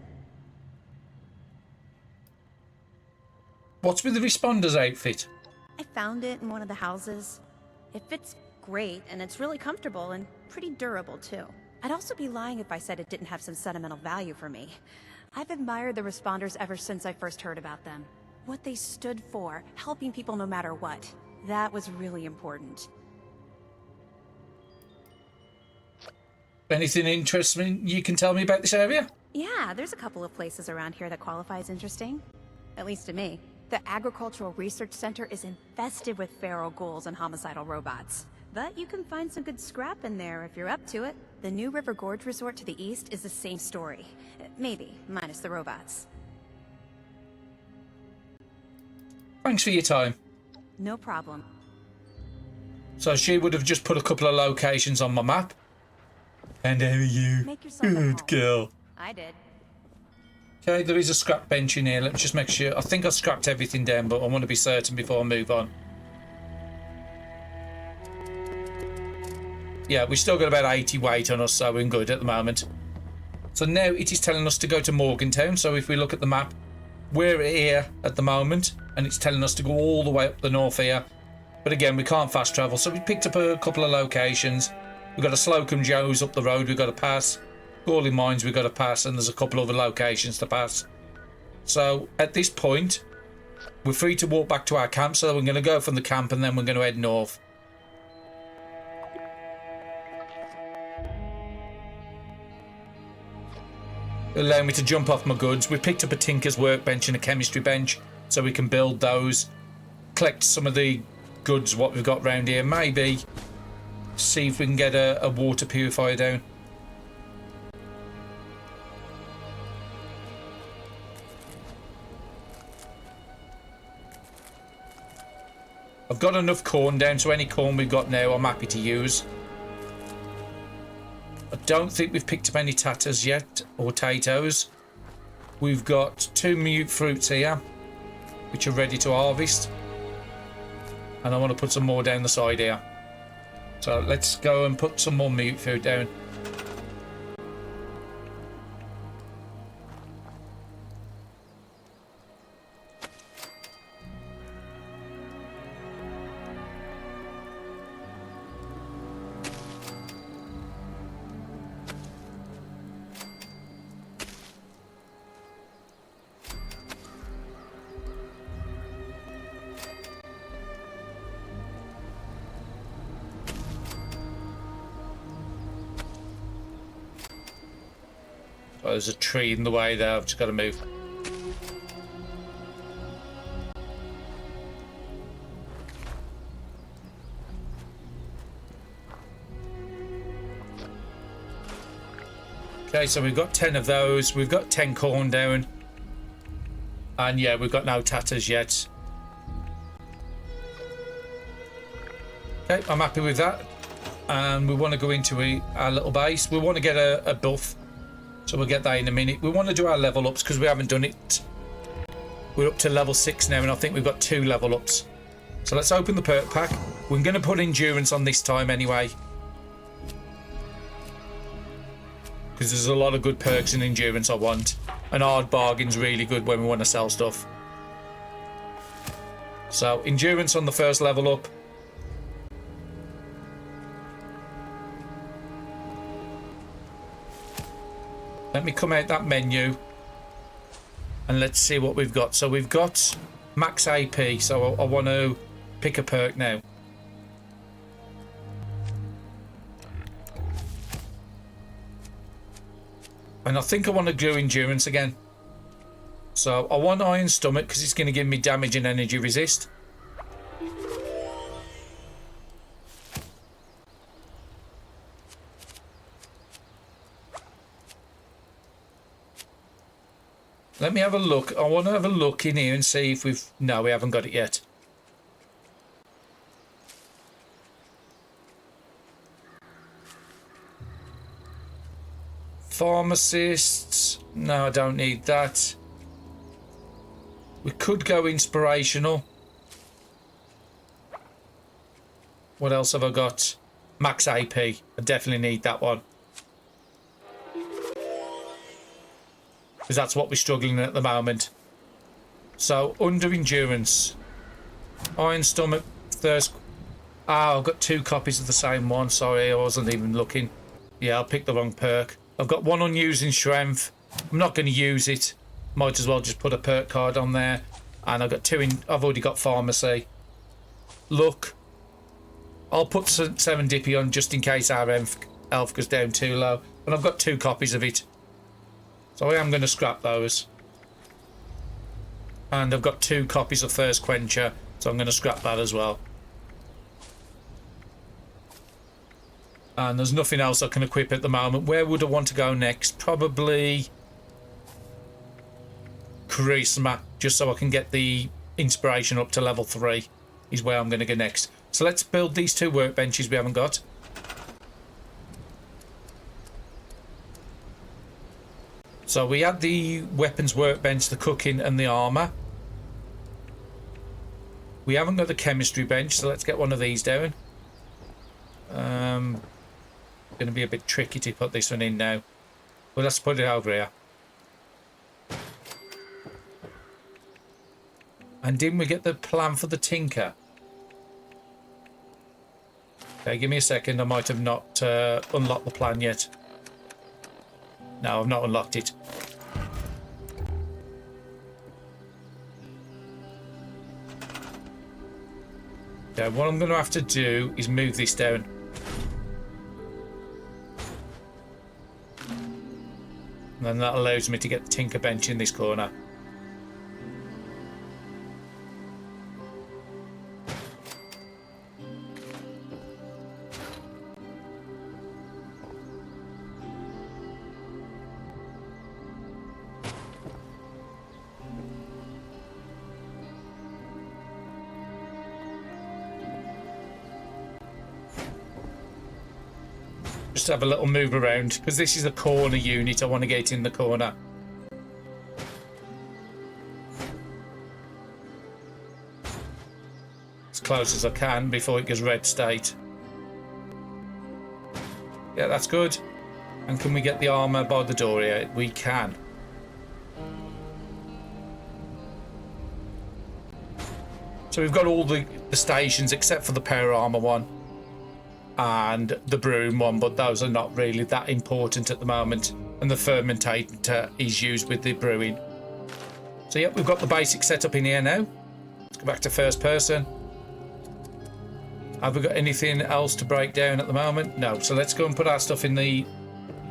What's with the responder's outfit? I found it in one of the houses. It fits great, and it's really comfortable and pretty durable, too. I'd also be lying if I said it didn't have some sentimental value for me. I've admired the responders ever since I first heard about them. What they stood for, helping people no matter what. That was really important. Anything interesting you can tell me about this area? Yeah, there's a couple of places around here that qualify as interesting. At least to me. The Agricultural Research Center is infested with feral ghouls and homicidal robots. But you can find some good scrap in there if you're up to it. The New River Gorge Resort to the east is the same story. Maybe, minus the robots. Thanks for your time. No problem. So she would have just put a couple of locations on my map. And how are you? Make yourself at Good home. girl. I did. Okay, there is a scrap bench in here. Let me just make sure. I think I scrapped everything down, but I want to be certain before I move on. Yeah, we've still got about 80 weight on us, so we're good at the moment. So now it is telling us to go to Morgantown. So if we look at the map, we're here at the moment, and it's telling us to go all the way up the north here. But again, we can't fast travel, so we picked up a couple of locations. We've got a Slocum Joe's up the road we've got to pass. Gawley Mines we've got to pass, and there's a couple other locations to pass. So at this point, we're free to walk back to our camp, so we're going to go from the camp and then we're going to head north. Allow me to jump off my goods. We picked up a tinker's workbench and a chemistry bench, so we can build those. Collect some of the goods what we've got round here. Maybe see if we can get a water purifier down. I've got enough corn down, so any corn we've got now I'm happy to use. I don't think we've picked up any tatters yet, or potatoes. We've got 2 mute fruits here, which are ready to harvest. And I want to put some more down the side here. So let's go and put some more mute fruit down. Oh, there's a tree in the way there. I've just got to move. Okay, so we've got 10 of those. We've got 10 corn down. And yeah, we've got no tatters yet. Okay, I'm happy with that. And we want to go into our little base. We want to get a buff. So we'll get that in a minute. We want to do our level ups because we haven't done it. We're up to level 6 now, and I think we've got 2 level ups. So let's open the perk pack. We're going to put endurance on this time anyway, because there's a lot of good perks in endurance I want. And hard bargain's really good when we want to sell stuff. So endurance on the first level up. Let me come out that menu and let's see what we've got. So we've got max AP, so I want to pick a perk now. And I think I want to do endurance again. So I want iron stomach because it's going to give me damage and energy resist. Let me have a look. I want to have a look in here and see if we've... No, we haven't got it yet. Pharmacists. No, I don't need that. We could go inspirational. What else have I got? Max AP. I definitely need that one. Because that's what we're struggling at the moment. So, under endurance. Iron stomach, thirst. Ah, I've got 2 copies of the same one. Sorry, I wasn't even looking. Yeah, I picked the wrong perk. I've got 1 unused in strength. I'm not going to use it. Might as well just put a perk card on there. And I've got 2 in... I've already got pharmacy. Look. I'll put 7 dippy on just in case our health goes down too low. But I've got 2 copies of it. So I am going to scrap those. And I've got 2 copies of Thirst Quencher, so I'm going to scrap that as well. And there's nothing else I can equip at the moment. Where would I want to go next? Probably Charisma, just so I can get the inspiration up to level 3 is where I'm going to go next. So let's build these 2 workbenches we haven't got. So we had the weapons workbench, the cooking and the armour. We haven't got the chemistry bench, so let's get one of these down. Going to be a bit tricky to put this one in now. Well, let's put it over here. And didn't we get the plan for the tinker? Okay, give me a second. I might have not unlocked the plan yet. No, I've not unlocked it. Okay, what I'm going to have to do is move this down. And then that allows me to get the tinker bench in this corner. Just have a little move around because this is a corner unit. I want to get in the corner. As close as I can before it goes red state. Yeah, that's good. And can we get the armor by the door here? We can. So we've got all the stations except for the power armor one and the broom one, but those are not really that important at the moment. And the fermentator is used with the brewing. So yeah, we've got the basic setup in here now. Let's go back to first person. Have we got anything else to break down at the moment? No. So let's go and put our stuff in the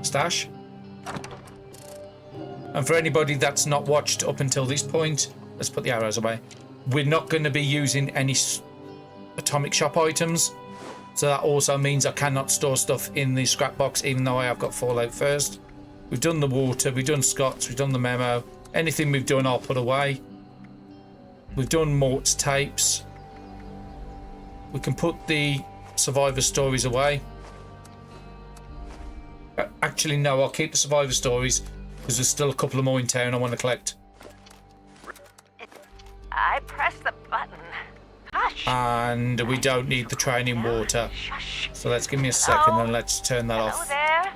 stash. And for anybody that's not watched up until this point, let's put the arrows away. We're not going to be using any atomic shop items. So that also means I cannot store stuff in the scrap box, even though I have got Fallout first. We've done the water, we've done Scott's, we've done the memo. Anything we've done, I'll put away. We've done Mort's tapes. We can put the survivor stories away. Actually, no, I'll keep the survivor stories because there's still a couple of more in town I want to collect. I pressed the button. Hush. And we don't need the training water. Shush. So let's give me a second and let's turn that Hello off. there.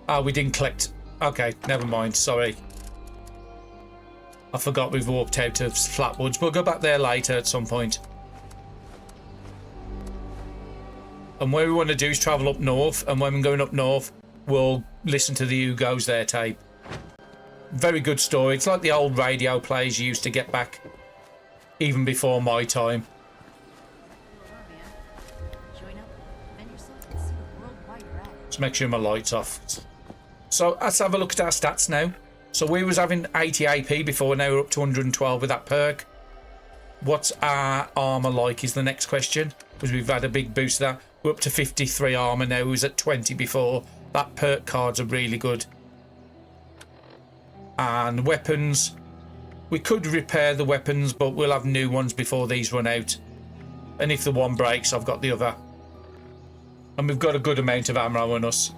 Oh, we didn't collect. Okay, never mind. Sorry. I forgot we've warped out of Flatwoods. We'll go back there later at some point. And what we want to do is travel up north. And when we're going up north, we'll listen to the Who Goes There tape. Very good story. It's like the old radio plays you used to get back even before my time. Let's make sure my light's off. So let's have a look at our stats now. So we was having 80 AP before, now we're up to 112 with that perk. What's our armor like is the next question, because we've had a big boost of that. We're up to 53 armor now, we was at 20 before. That perk cards are really good. And weapons, we could repair the weapons, but we'll have new ones before these run out. And if the one breaks, I've got the other. And we've got a good amount of ammo on us.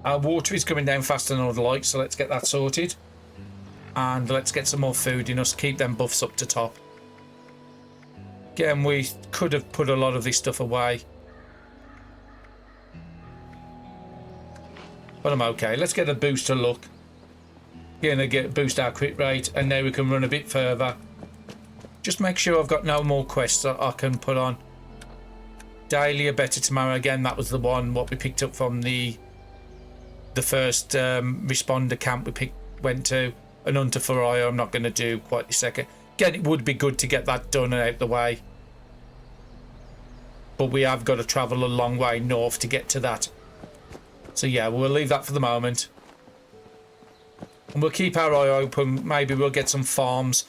Our water is coming down faster than I'd like, so let's get that sorted. And let's get some more food in us, keep them buffs up to top. Again, we could have put a lot of this stuff away. But I'm okay. Let's get a booster look. Gonna boost our crit rate, and now we can run a bit further. Just make sure I've got no more quests that I can put on. Daily, a better tomorrow. Again, that was the one what we picked up from the first responder camp we went to. An Hunter for Io, I'm not going to do quite the second. Again, it would be good to get that done and out the way. But we have got to travel a long way north to get to that. So yeah, we'll leave that for the moment. And we'll keep our eye open. Maybe we'll get some farms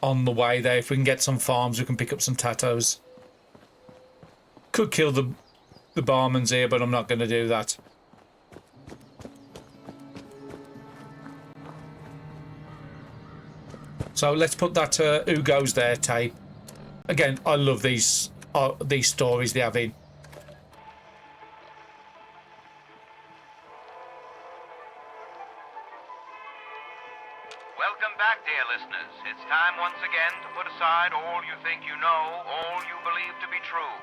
on the way there. If we can get some farms, we can pick up some tattos. Could kill the barmans here, but I'm not going to do that. So let's put that Who Goes There tape. Again, I love these stories they have in. Welcome back, dear listeners. It's time once again to put aside all you think you know, all you believe to be true.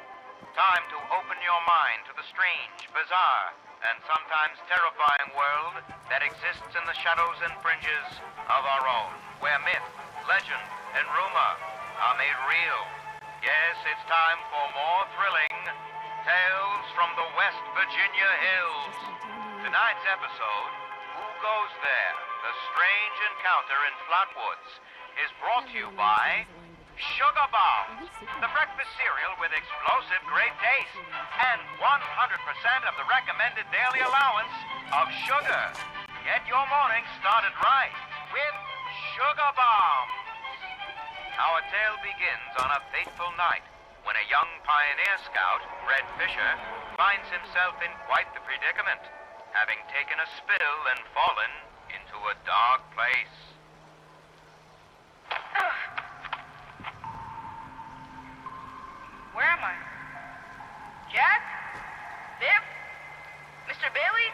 Time to open your mind to the strange, bizarre, and sometimes terrifying world that exists in the shadows and fringes of our own, where myth, legend, and rumor are made real. Yes, it's time for more thrilling tales from the West Virginia hills. Tonight's episode, Who Goes There? The Strange Encounter in Flatwoods, is brought to you by Sugar Bombs, the breakfast cereal with explosive great taste and 100% of the recommended daily allowance of sugar. Get your morning started right with Sugar Bombs. Our tale begins on a fateful night when a young pioneer scout, Red Fisher, finds himself in quite the predicament, having taken a spill and fallen into a dark place. Where am I? Jack? Viv? Mr. Bailey?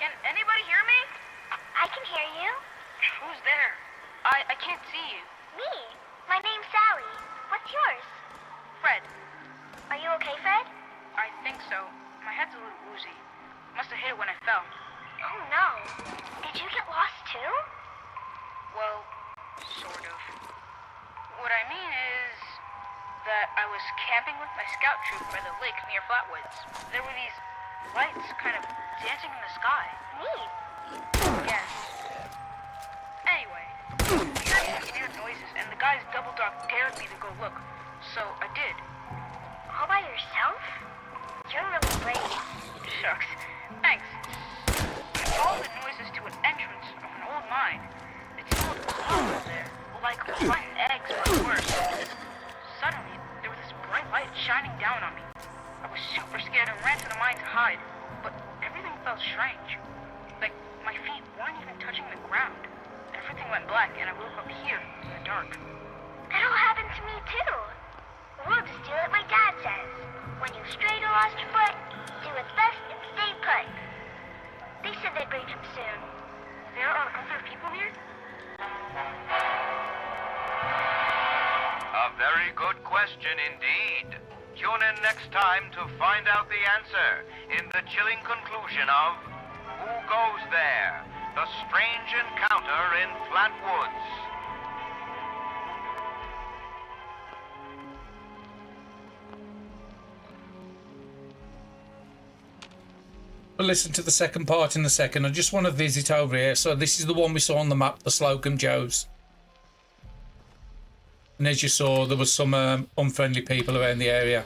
Can anybody hear me? I can hear you. Who's there? I can't see you. Me. My name's Sally. What's yours? Fred. Are you okay, Fred? I think so. My head's a little woozy. Must have hit it when I fell. Oh, no. Did you get lost, too? Well, sort of. What I mean is that I was camping with my scout troop by the lake near Flatwoods. There were these lights kind of dancing in the sky. Neat. Yes. Anyway, I heard these weird noises, and the guy's double dog dared me to go look. So I did. All by yourself? You're really brave. Shucks. Thanks. I followed the noises to an entrance of an old mine. It smelled awful there, like rotten eggs or worse. Suddenly, there was this bright light shining down on me. I was super scared and ran to the mine to hide, but everything felt strange. Like my feet weren't even touching the ground. Everything went black and I woke up here in the dark. That all happened to me, too. We'll just do what my dad says. When you've strayed or lost your foot, do what's best and stay put. They said they'd bring him soon. There are other people here? A very good question indeed. Tune in next time to find out the answer in the chilling conclusion of Who Goes There? The Strange Encounter in Flatwoods. We'll listen to the second part in a second. I just want to visit over here. So this is the one we saw on the map, the Slocum Joes. And as you saw, there was some unfriendly people around the area.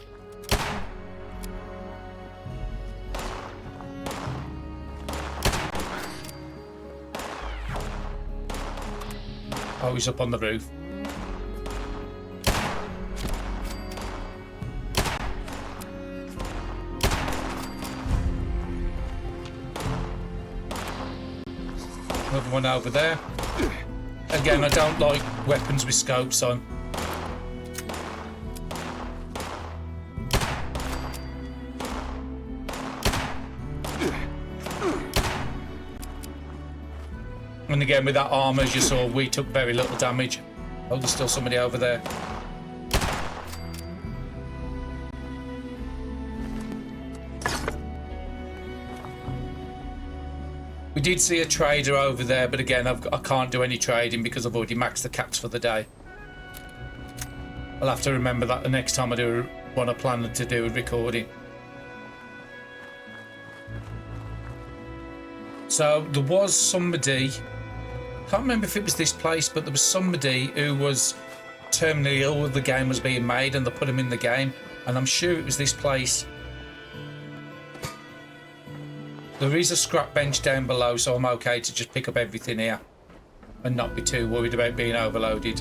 Oh, he's up on the roof. Another one over there. Again, I don't like weapons with scopes on. And again, with that armour, as you saw, we took very little damage. Oh, there's still somebody over there. We did see a trader over there, but again, I can't do any trading because I've already maxed the caps for the day. I'll have to remember that the next time I do what I plan to do with recording. So there was somebody, can't remember if it was this place, but there was somebody who was terminally ill when the game was being made and they put him in the game, and I'm sure it was this place. There is a scrap bench down below, so I'm okay to just pick up everything here and not be too worried about being overloaded.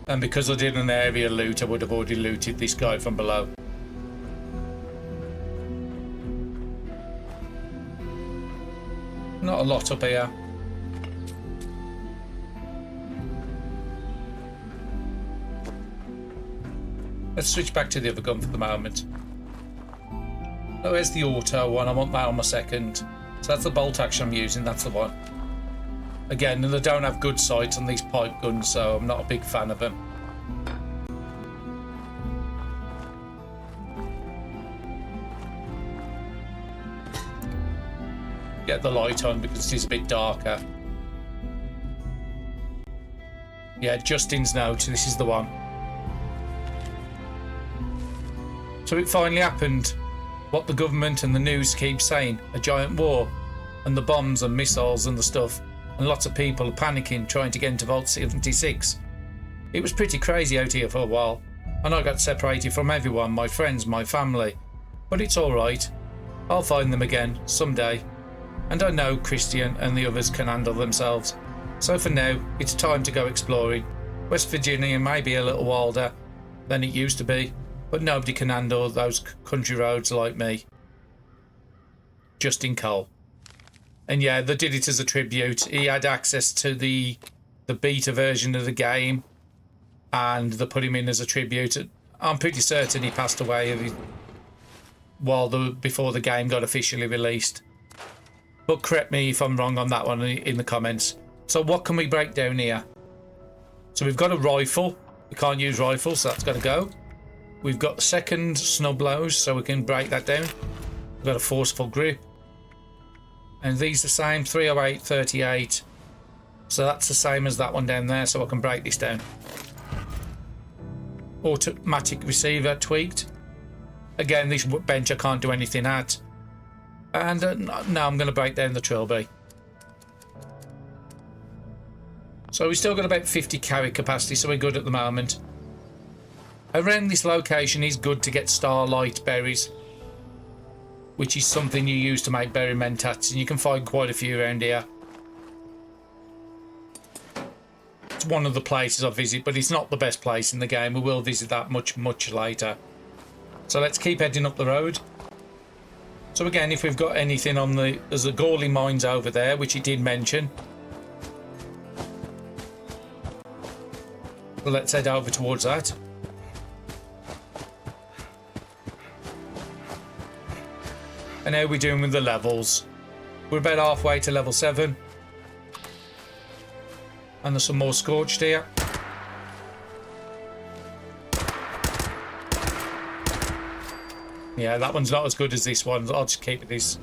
And because I did an area loot, I would have already looted this guy from below. Not a lot up here. Let's switch back to the other gun for the moment. Oh, there's the auto one. I want that on my second. So that's the bolt action I'm using. That's the one. Again, and they don't have good sights on these pipe guns, so I'm not a big fan of them. Get the light on because it is a bit darker. Yeah, Justin's note, this is the one. So it finally happened. What the government and the news keep saying, a giant war, and the bombs and missiles and the stuff, and lots of people panicking trying to get into Vault 76. It was pretty crazy out here for a while, and I got separated from everyone, my friends, my family. But it's alright. I'll find them again, someday. And I know Christian and the others can handle themselves. So for now, it's time to go exploring. West Virginia may be a little wilder than it used to be, but nobody can handle those country roads like me. Justin Cole. And yeah, they did it as a tribute. He had access to the beta version of the game, and they put him in as a tribute. I'm pretty certain he passed away before the game got officially released. But correct me if I'm wrong on that one in the comments. So what can we break down here? So we've got a rifle. We can't use rifles, so that's got to go. We've got second snub blows, so we can break that down. We've got a forceful grip. And these the same, 308, 38. So that's the same as that one down there, so I can break this down. Automatic receiver tweaked. Again, this bench I can't do anything at. And now I'm going to break down the trilby. So we've still got about 50 carry capacity, so we're good at the moment. Around this location is good to get starlight berries, which is something you use to make berry mentats, and you can find quite a few around here. It's one of the places I visit, but it's not the best place in the game. We will visit that much later. So let's keep heading up the road. So again, if we've got anything on there's a Gawley mines over there, which he did mention. So let's head over towards that. And how are we doing with the levels? We're about halfway to level 7. And there's some more scorched here. Yeah, that one's not as good as this one. I'll just keep it this.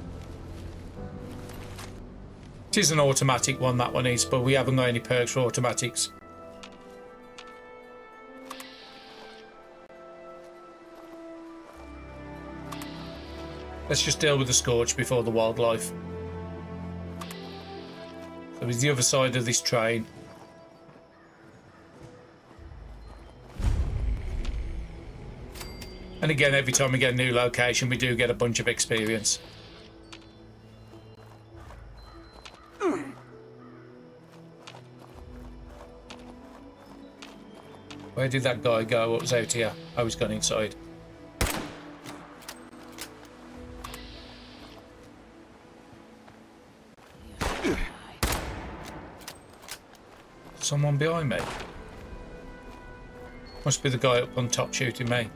It is an automatic one, that one is, but we haven't got any perks for automatics. Let's just deal with the scorch before the wildlife. So it's the other side of this train. And again, every time we get a new location, we do get a bunch of experience. Where did that guy go? What was out here? I was gone inside. Someone behind me. Must be the guy up on top shooting me.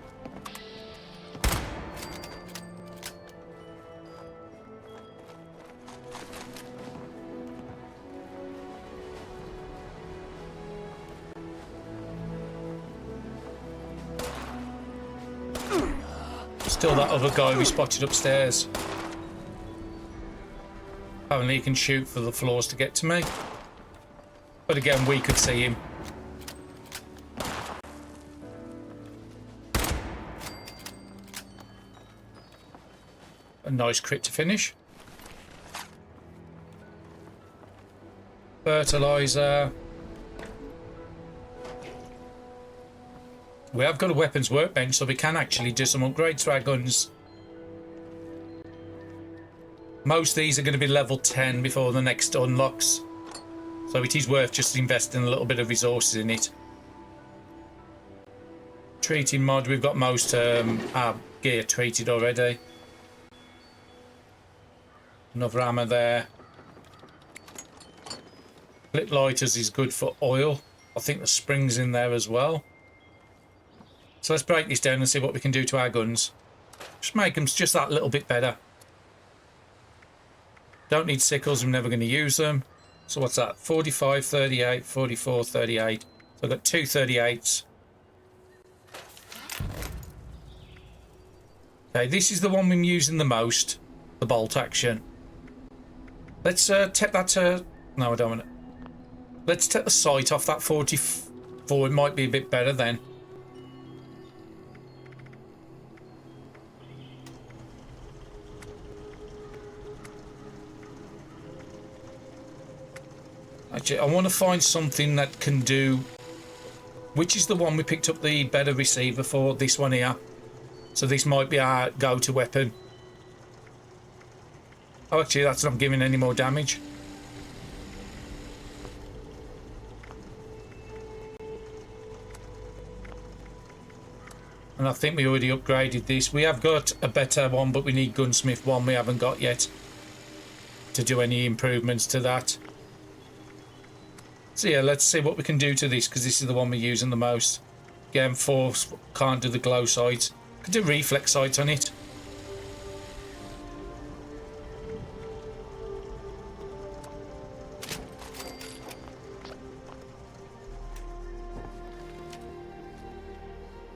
Still that other guy we spotted upstairs. Apparently he can shoot for the floors to get to me. But again, we could see him. A nice crit to finish. Fertilizer. We have got a weapons workbench, so we can actually do some upgrades to our guns. Most of these are going to be level 10 before the next unlocks. So it is worth just investing a little bit of resources in it. Treating mod, we've got most our gear treated already. Another hammer there. Flip lighters is good for oil. I think the springs in there as well. So let's break this down and see what we can do to our guns. Just make them just that little bit better. Don't need sickles, I'm never going to use them. So what's that? 45, 38, 44, 38. So I've got 2 38s. Okay, this is the one I'm using the most. The bolt action. Let's take that to... No, I don't want it. Let's take the sight off that 44. It might be a bit better then. Actually, I want to find something that can do... Which is the one we picked up the better receiver for? This one here. So this might be our go-to weapon. Oh, actually, that's not giving any more damage. And I think we already upgraded this. We have got a better one, but we need gunsmith one we haven't got yet to do any improvements to that. So yeah, let's see what we can do to this, because this is the one we're using the most. Again, force can't do the glow sights. Could do reflex sights on it.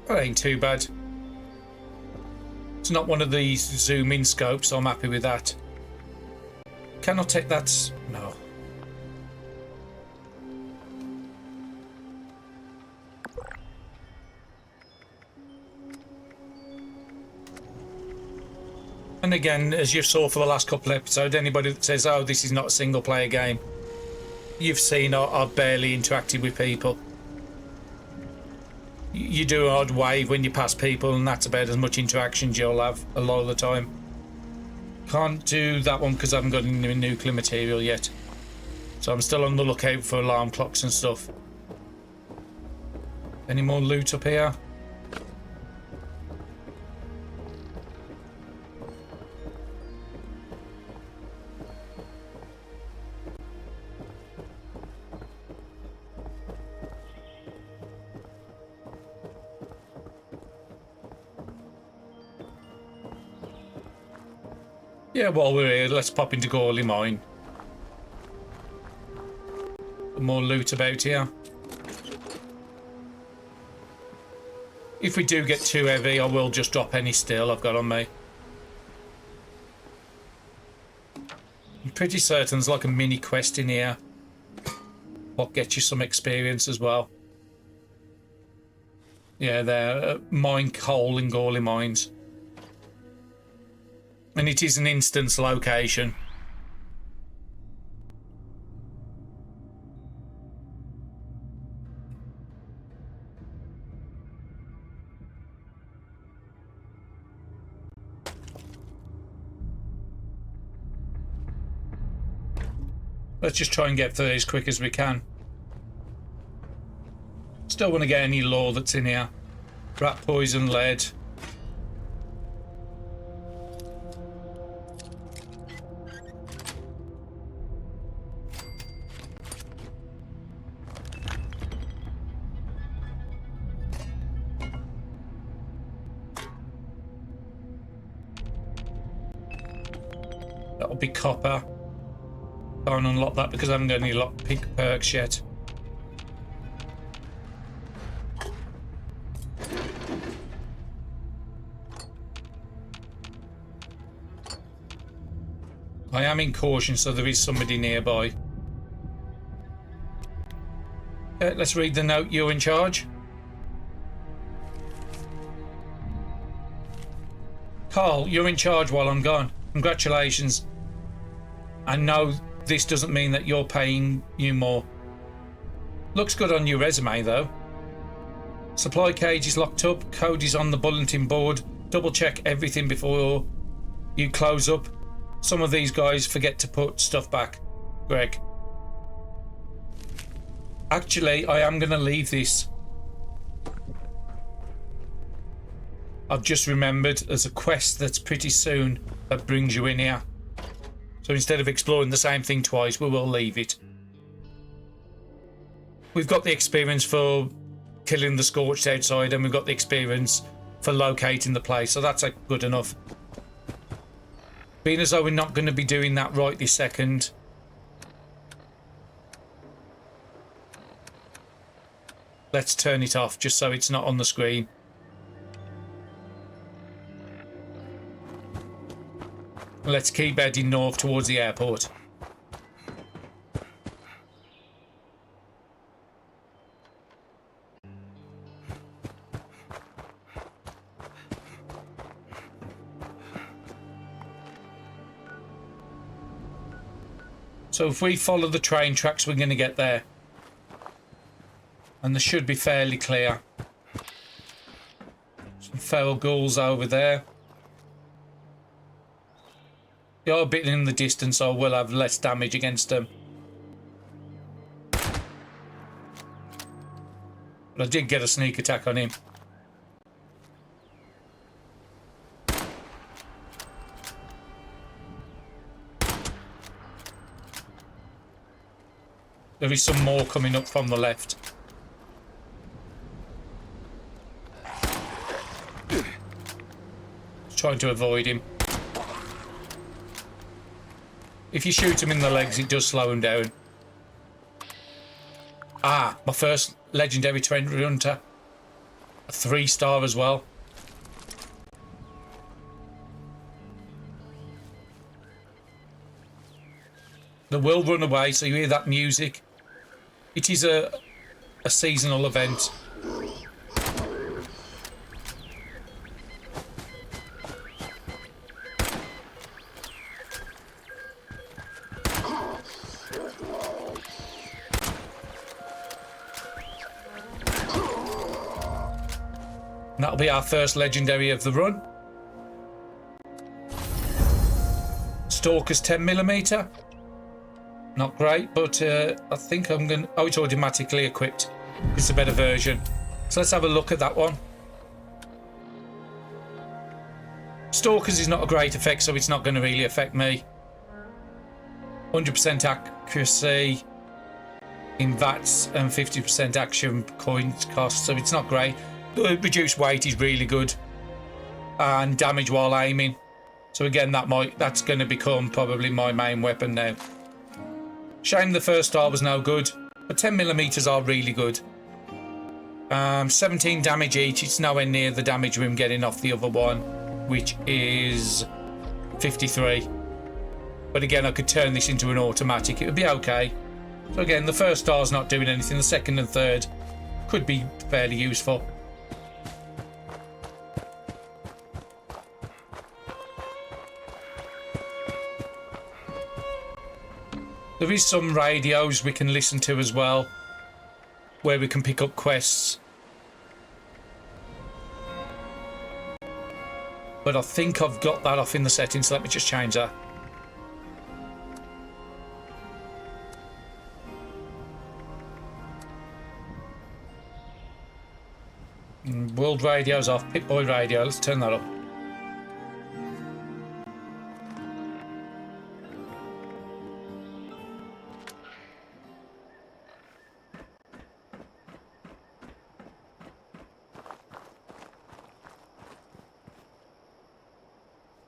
That ain't too bad. It's not one of these zoom in scopes, so I'm happy with that. Can I take that? No. And again, as you saw for the last couple of episodes, anybody that says, oh, this is not a single player game, you've seen I've barely interacted with people. You do an odd wave when you pass people, and that's about as much interaction as you'll have a lot of the time. Can't do that one because I haven't got any nuclear material yet. So I'm still on the lookout for alarm clocks and stuff. Any more loot up here? Yeah, while we're here, let's pop into Gorley Mine. More loot about here. If we do get too heavy, I will just drop any steel I've got on me. I'm pretty certain there's like a mini quest in here. What gets you some experience as well. Yeah, they're mine coal in Gorley Mines. And it is an instance location. Let's just try and get through as quick as we can. Still want to get any lore that's in here. Rat poison, lead. That'll be copper. Can't unlock that because I haven't got any lockpick perks yet. I am in caution, so there is somebody nearby. Let's read the note. You're in charge. Carl, you're in charge while I'm gone. Congratulations. I know this doesn't mean that you're paying you more. Looks good on your resume though. Supply cage is locked up. Code is on the bulletin board. Double check everything before you close up. Some of these guys forget to put stuff back. Greg. Actually, I am going to leave this. I've just remembered there's a quest that's pretty soon that brings you in here. So instead of exploring the same thing twice, we will leave it. We've got the experience for killing the scorched outside, and we've got the experience for locating the place, so that's good enough. Being as though we're not going to be doing that right this second, Let's turn it off just so it's not on the screen. Let's keep heading north towards the airport. So if we follow the train tracks, we're going to get there. And they should be fairly clear. Some feral ghouls over there. They are a bit in the distance, so we'll have less damage against them. But I did get a sneak attack on him. There is some more coming up from the left. Trying to avoid him. If you shoot him in the legs, it does slow him down. Ah, my first legendary treasure hunter. A 3-star as well. They will run away, so you hear that music. It is a seasonal event. That'll be our first legendary of the run. Stalker's 10mm. Not great, but I think I'm going to... Oh, it's automatically equipped. It's a better version. So let's have a look at that one. Stalkers is not a great effect, so it's not going to really affect me. 100% accuracy in VATs and 50% action coins cost, so it's not great. The reduced weight is really good. And damage while aiming. So again, that's going to become probably my main weapon now. Shame the first star was no good, but 10mm are really good. 17 damage each. It's nowhere near the damage we're getting off the other one, which is 53. But again, I could turn this into an automatic. It would be okay. So again, the first star's not doing anything. The second and third could be fairly useful. There is some radios we can listen to as well, where we can pick up quests. But I think I've got that off in the settings, so let me just change that. World radio's off, Pip-Boy radio, let's turn that up.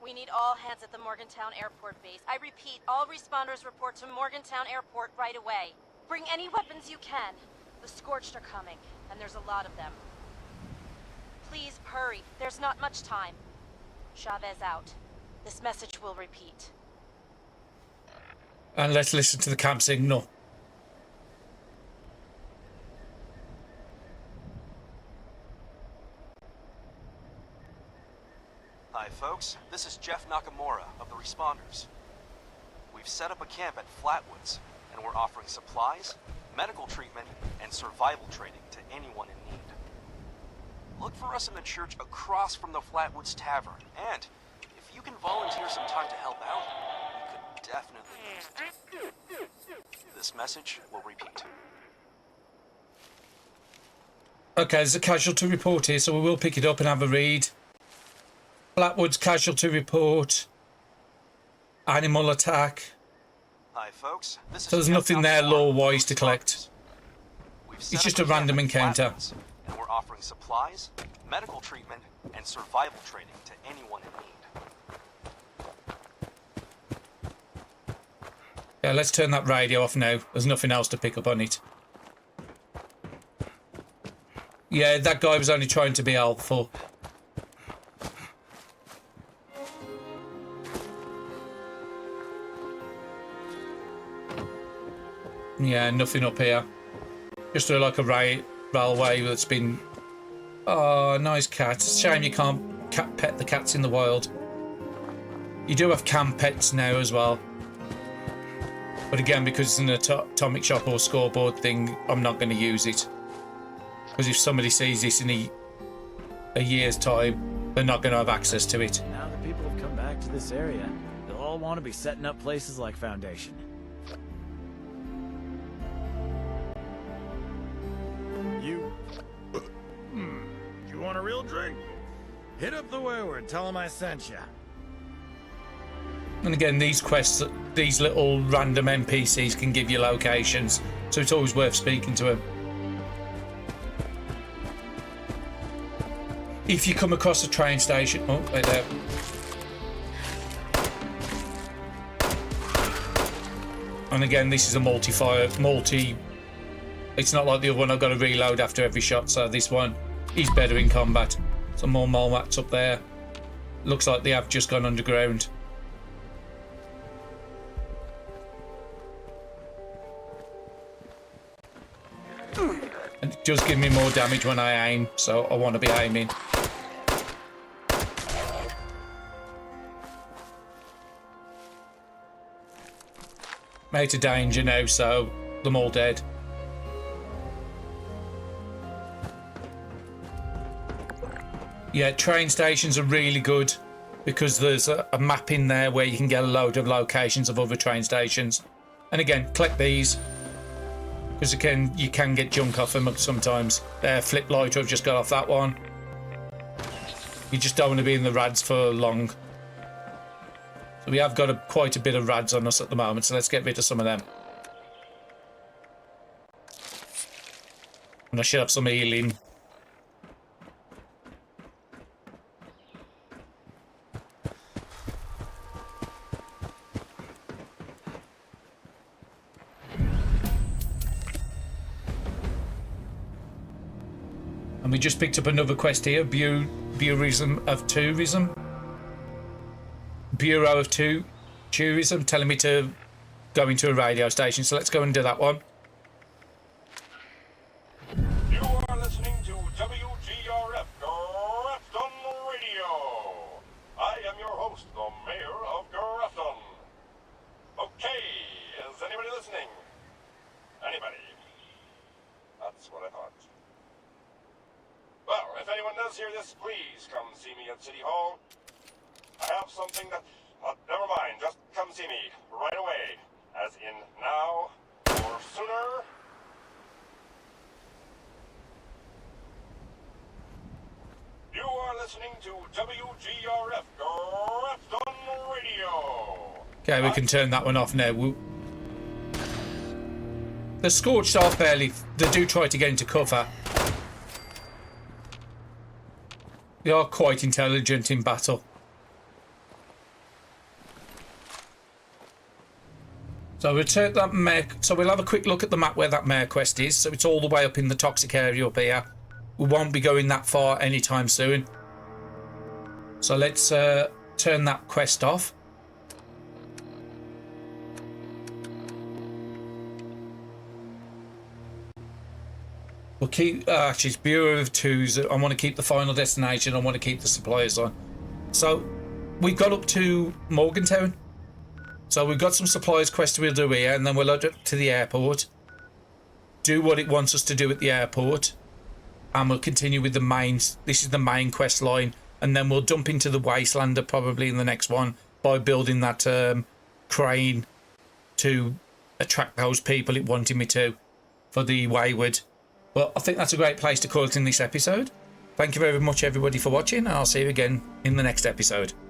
We need all hands at the Morgantown Airport base. I repeat, all responders report to Morgantown Airport right away. Bring any weapons you can. The Scorched are coming, and there's a lot of them. Please hurry. There's not much time. Chavez out. This message will repeat. And let's listen to the camp signal. Hi folks, this is Jeff Nakamura of the Responders. We've set up a camp at Flatwoods, and we're offering supplies, medical treatment, and survival training to anyone in need. Look for us in the church across from the Flatwoods Tavern, and if you can volunteer some time to help out, we could definitely use it. This message will repeat. Okay, there's a casualty report here, so we will pick it up and have a read. Flatwoods casualty report. Animal attack. Hi folks, this is So there's Jeff nothing there Nakamura law-wise of to the collect. We've It's set just up a random camp at encounter. Flatwoods, and we're offering supplies, medical treatment, and survival training to anyone in need. Yeah, let's turn that radio off now. There's nothing else to pick up on it. Yeah, that guy was only trying to be helpful. Yeah, nothing up here. Just like a railway that's been... Oh, nice cat. It's a shame you can't pet the cats in the wild. You do have cam pets now as well. But again, because it's an atomic shop or scoreboard thing, I'm not going to use it. Because if somebody sees this in a year's time, they're not going to have access to it. Now that people have come back to this area, they'll all want to be setting up places like Foundation. You want a real drink? Hit up the wayward, tell him I sent ya. And again, these quests, these little random NPCs can give you locations, so it's always worth speaking to them. If you come across a train station... Oh, right there. And again, this is a multi... It's not like the other one, I've got to reload after every shot, so this one is better in combat. Some more mole mats up there. Looks like they have just gone underground. And it does give me more damage when I aim, so I want to be aiming. I'm out of danger now, so them all dead. Yeah, train stations are really good because there's a map in there where you can get a load of locations of other train stations. And again, collect these because again, you can get junk off them sometimes. Flip lighter, I've just got off that one. You just don't want to be in the rads for long. So we have got quite a bit of rads on us at the moment, so let's get rid of some of them. And I should have some healing. And we just picked up another quest here, Bureau of Tourism, telling me to go into a radio station, so let's go and do that one. You are listening to WGRF, Grafton Radio. I am your host, the Mayor of Grafton. Okay, is anybody listening? Anybody? That's what I thought. Well, if anyone does hear this, please come see me at City Hall. I have something that... never mind, just come see me right away. As in now or sooner. You are listening to WGRF, Grafton Radio. Okay, we can turn that one off now. The Scorched are fairly... They do try to get into cover. They are quite intelligent in battle. So we'll take that mare. So we'll have a quick look at the map where that mare quest is. So it's all the way up in the toxic area up here. We won't be going that far anytime soon. So let's turn that quest off. We'll keep, actually it's Bureau of Twos. I want to keep the final destination. I want to keep the suppliers on. So we got up to Morgantown. So we've got some suppliers quests we'll do here, and then we'll head up to the airport. Do what it wants us to do at the airport. And we'll continue with the main, this is the main quest line. And then we'll dump into the Wastelander probably in the next one by building that crane to attract those people it wanted me to for the Wayward. But I think that's a great place to call it in this episode. Thank you very much everybody for watching, and I'll see you again in the next episode.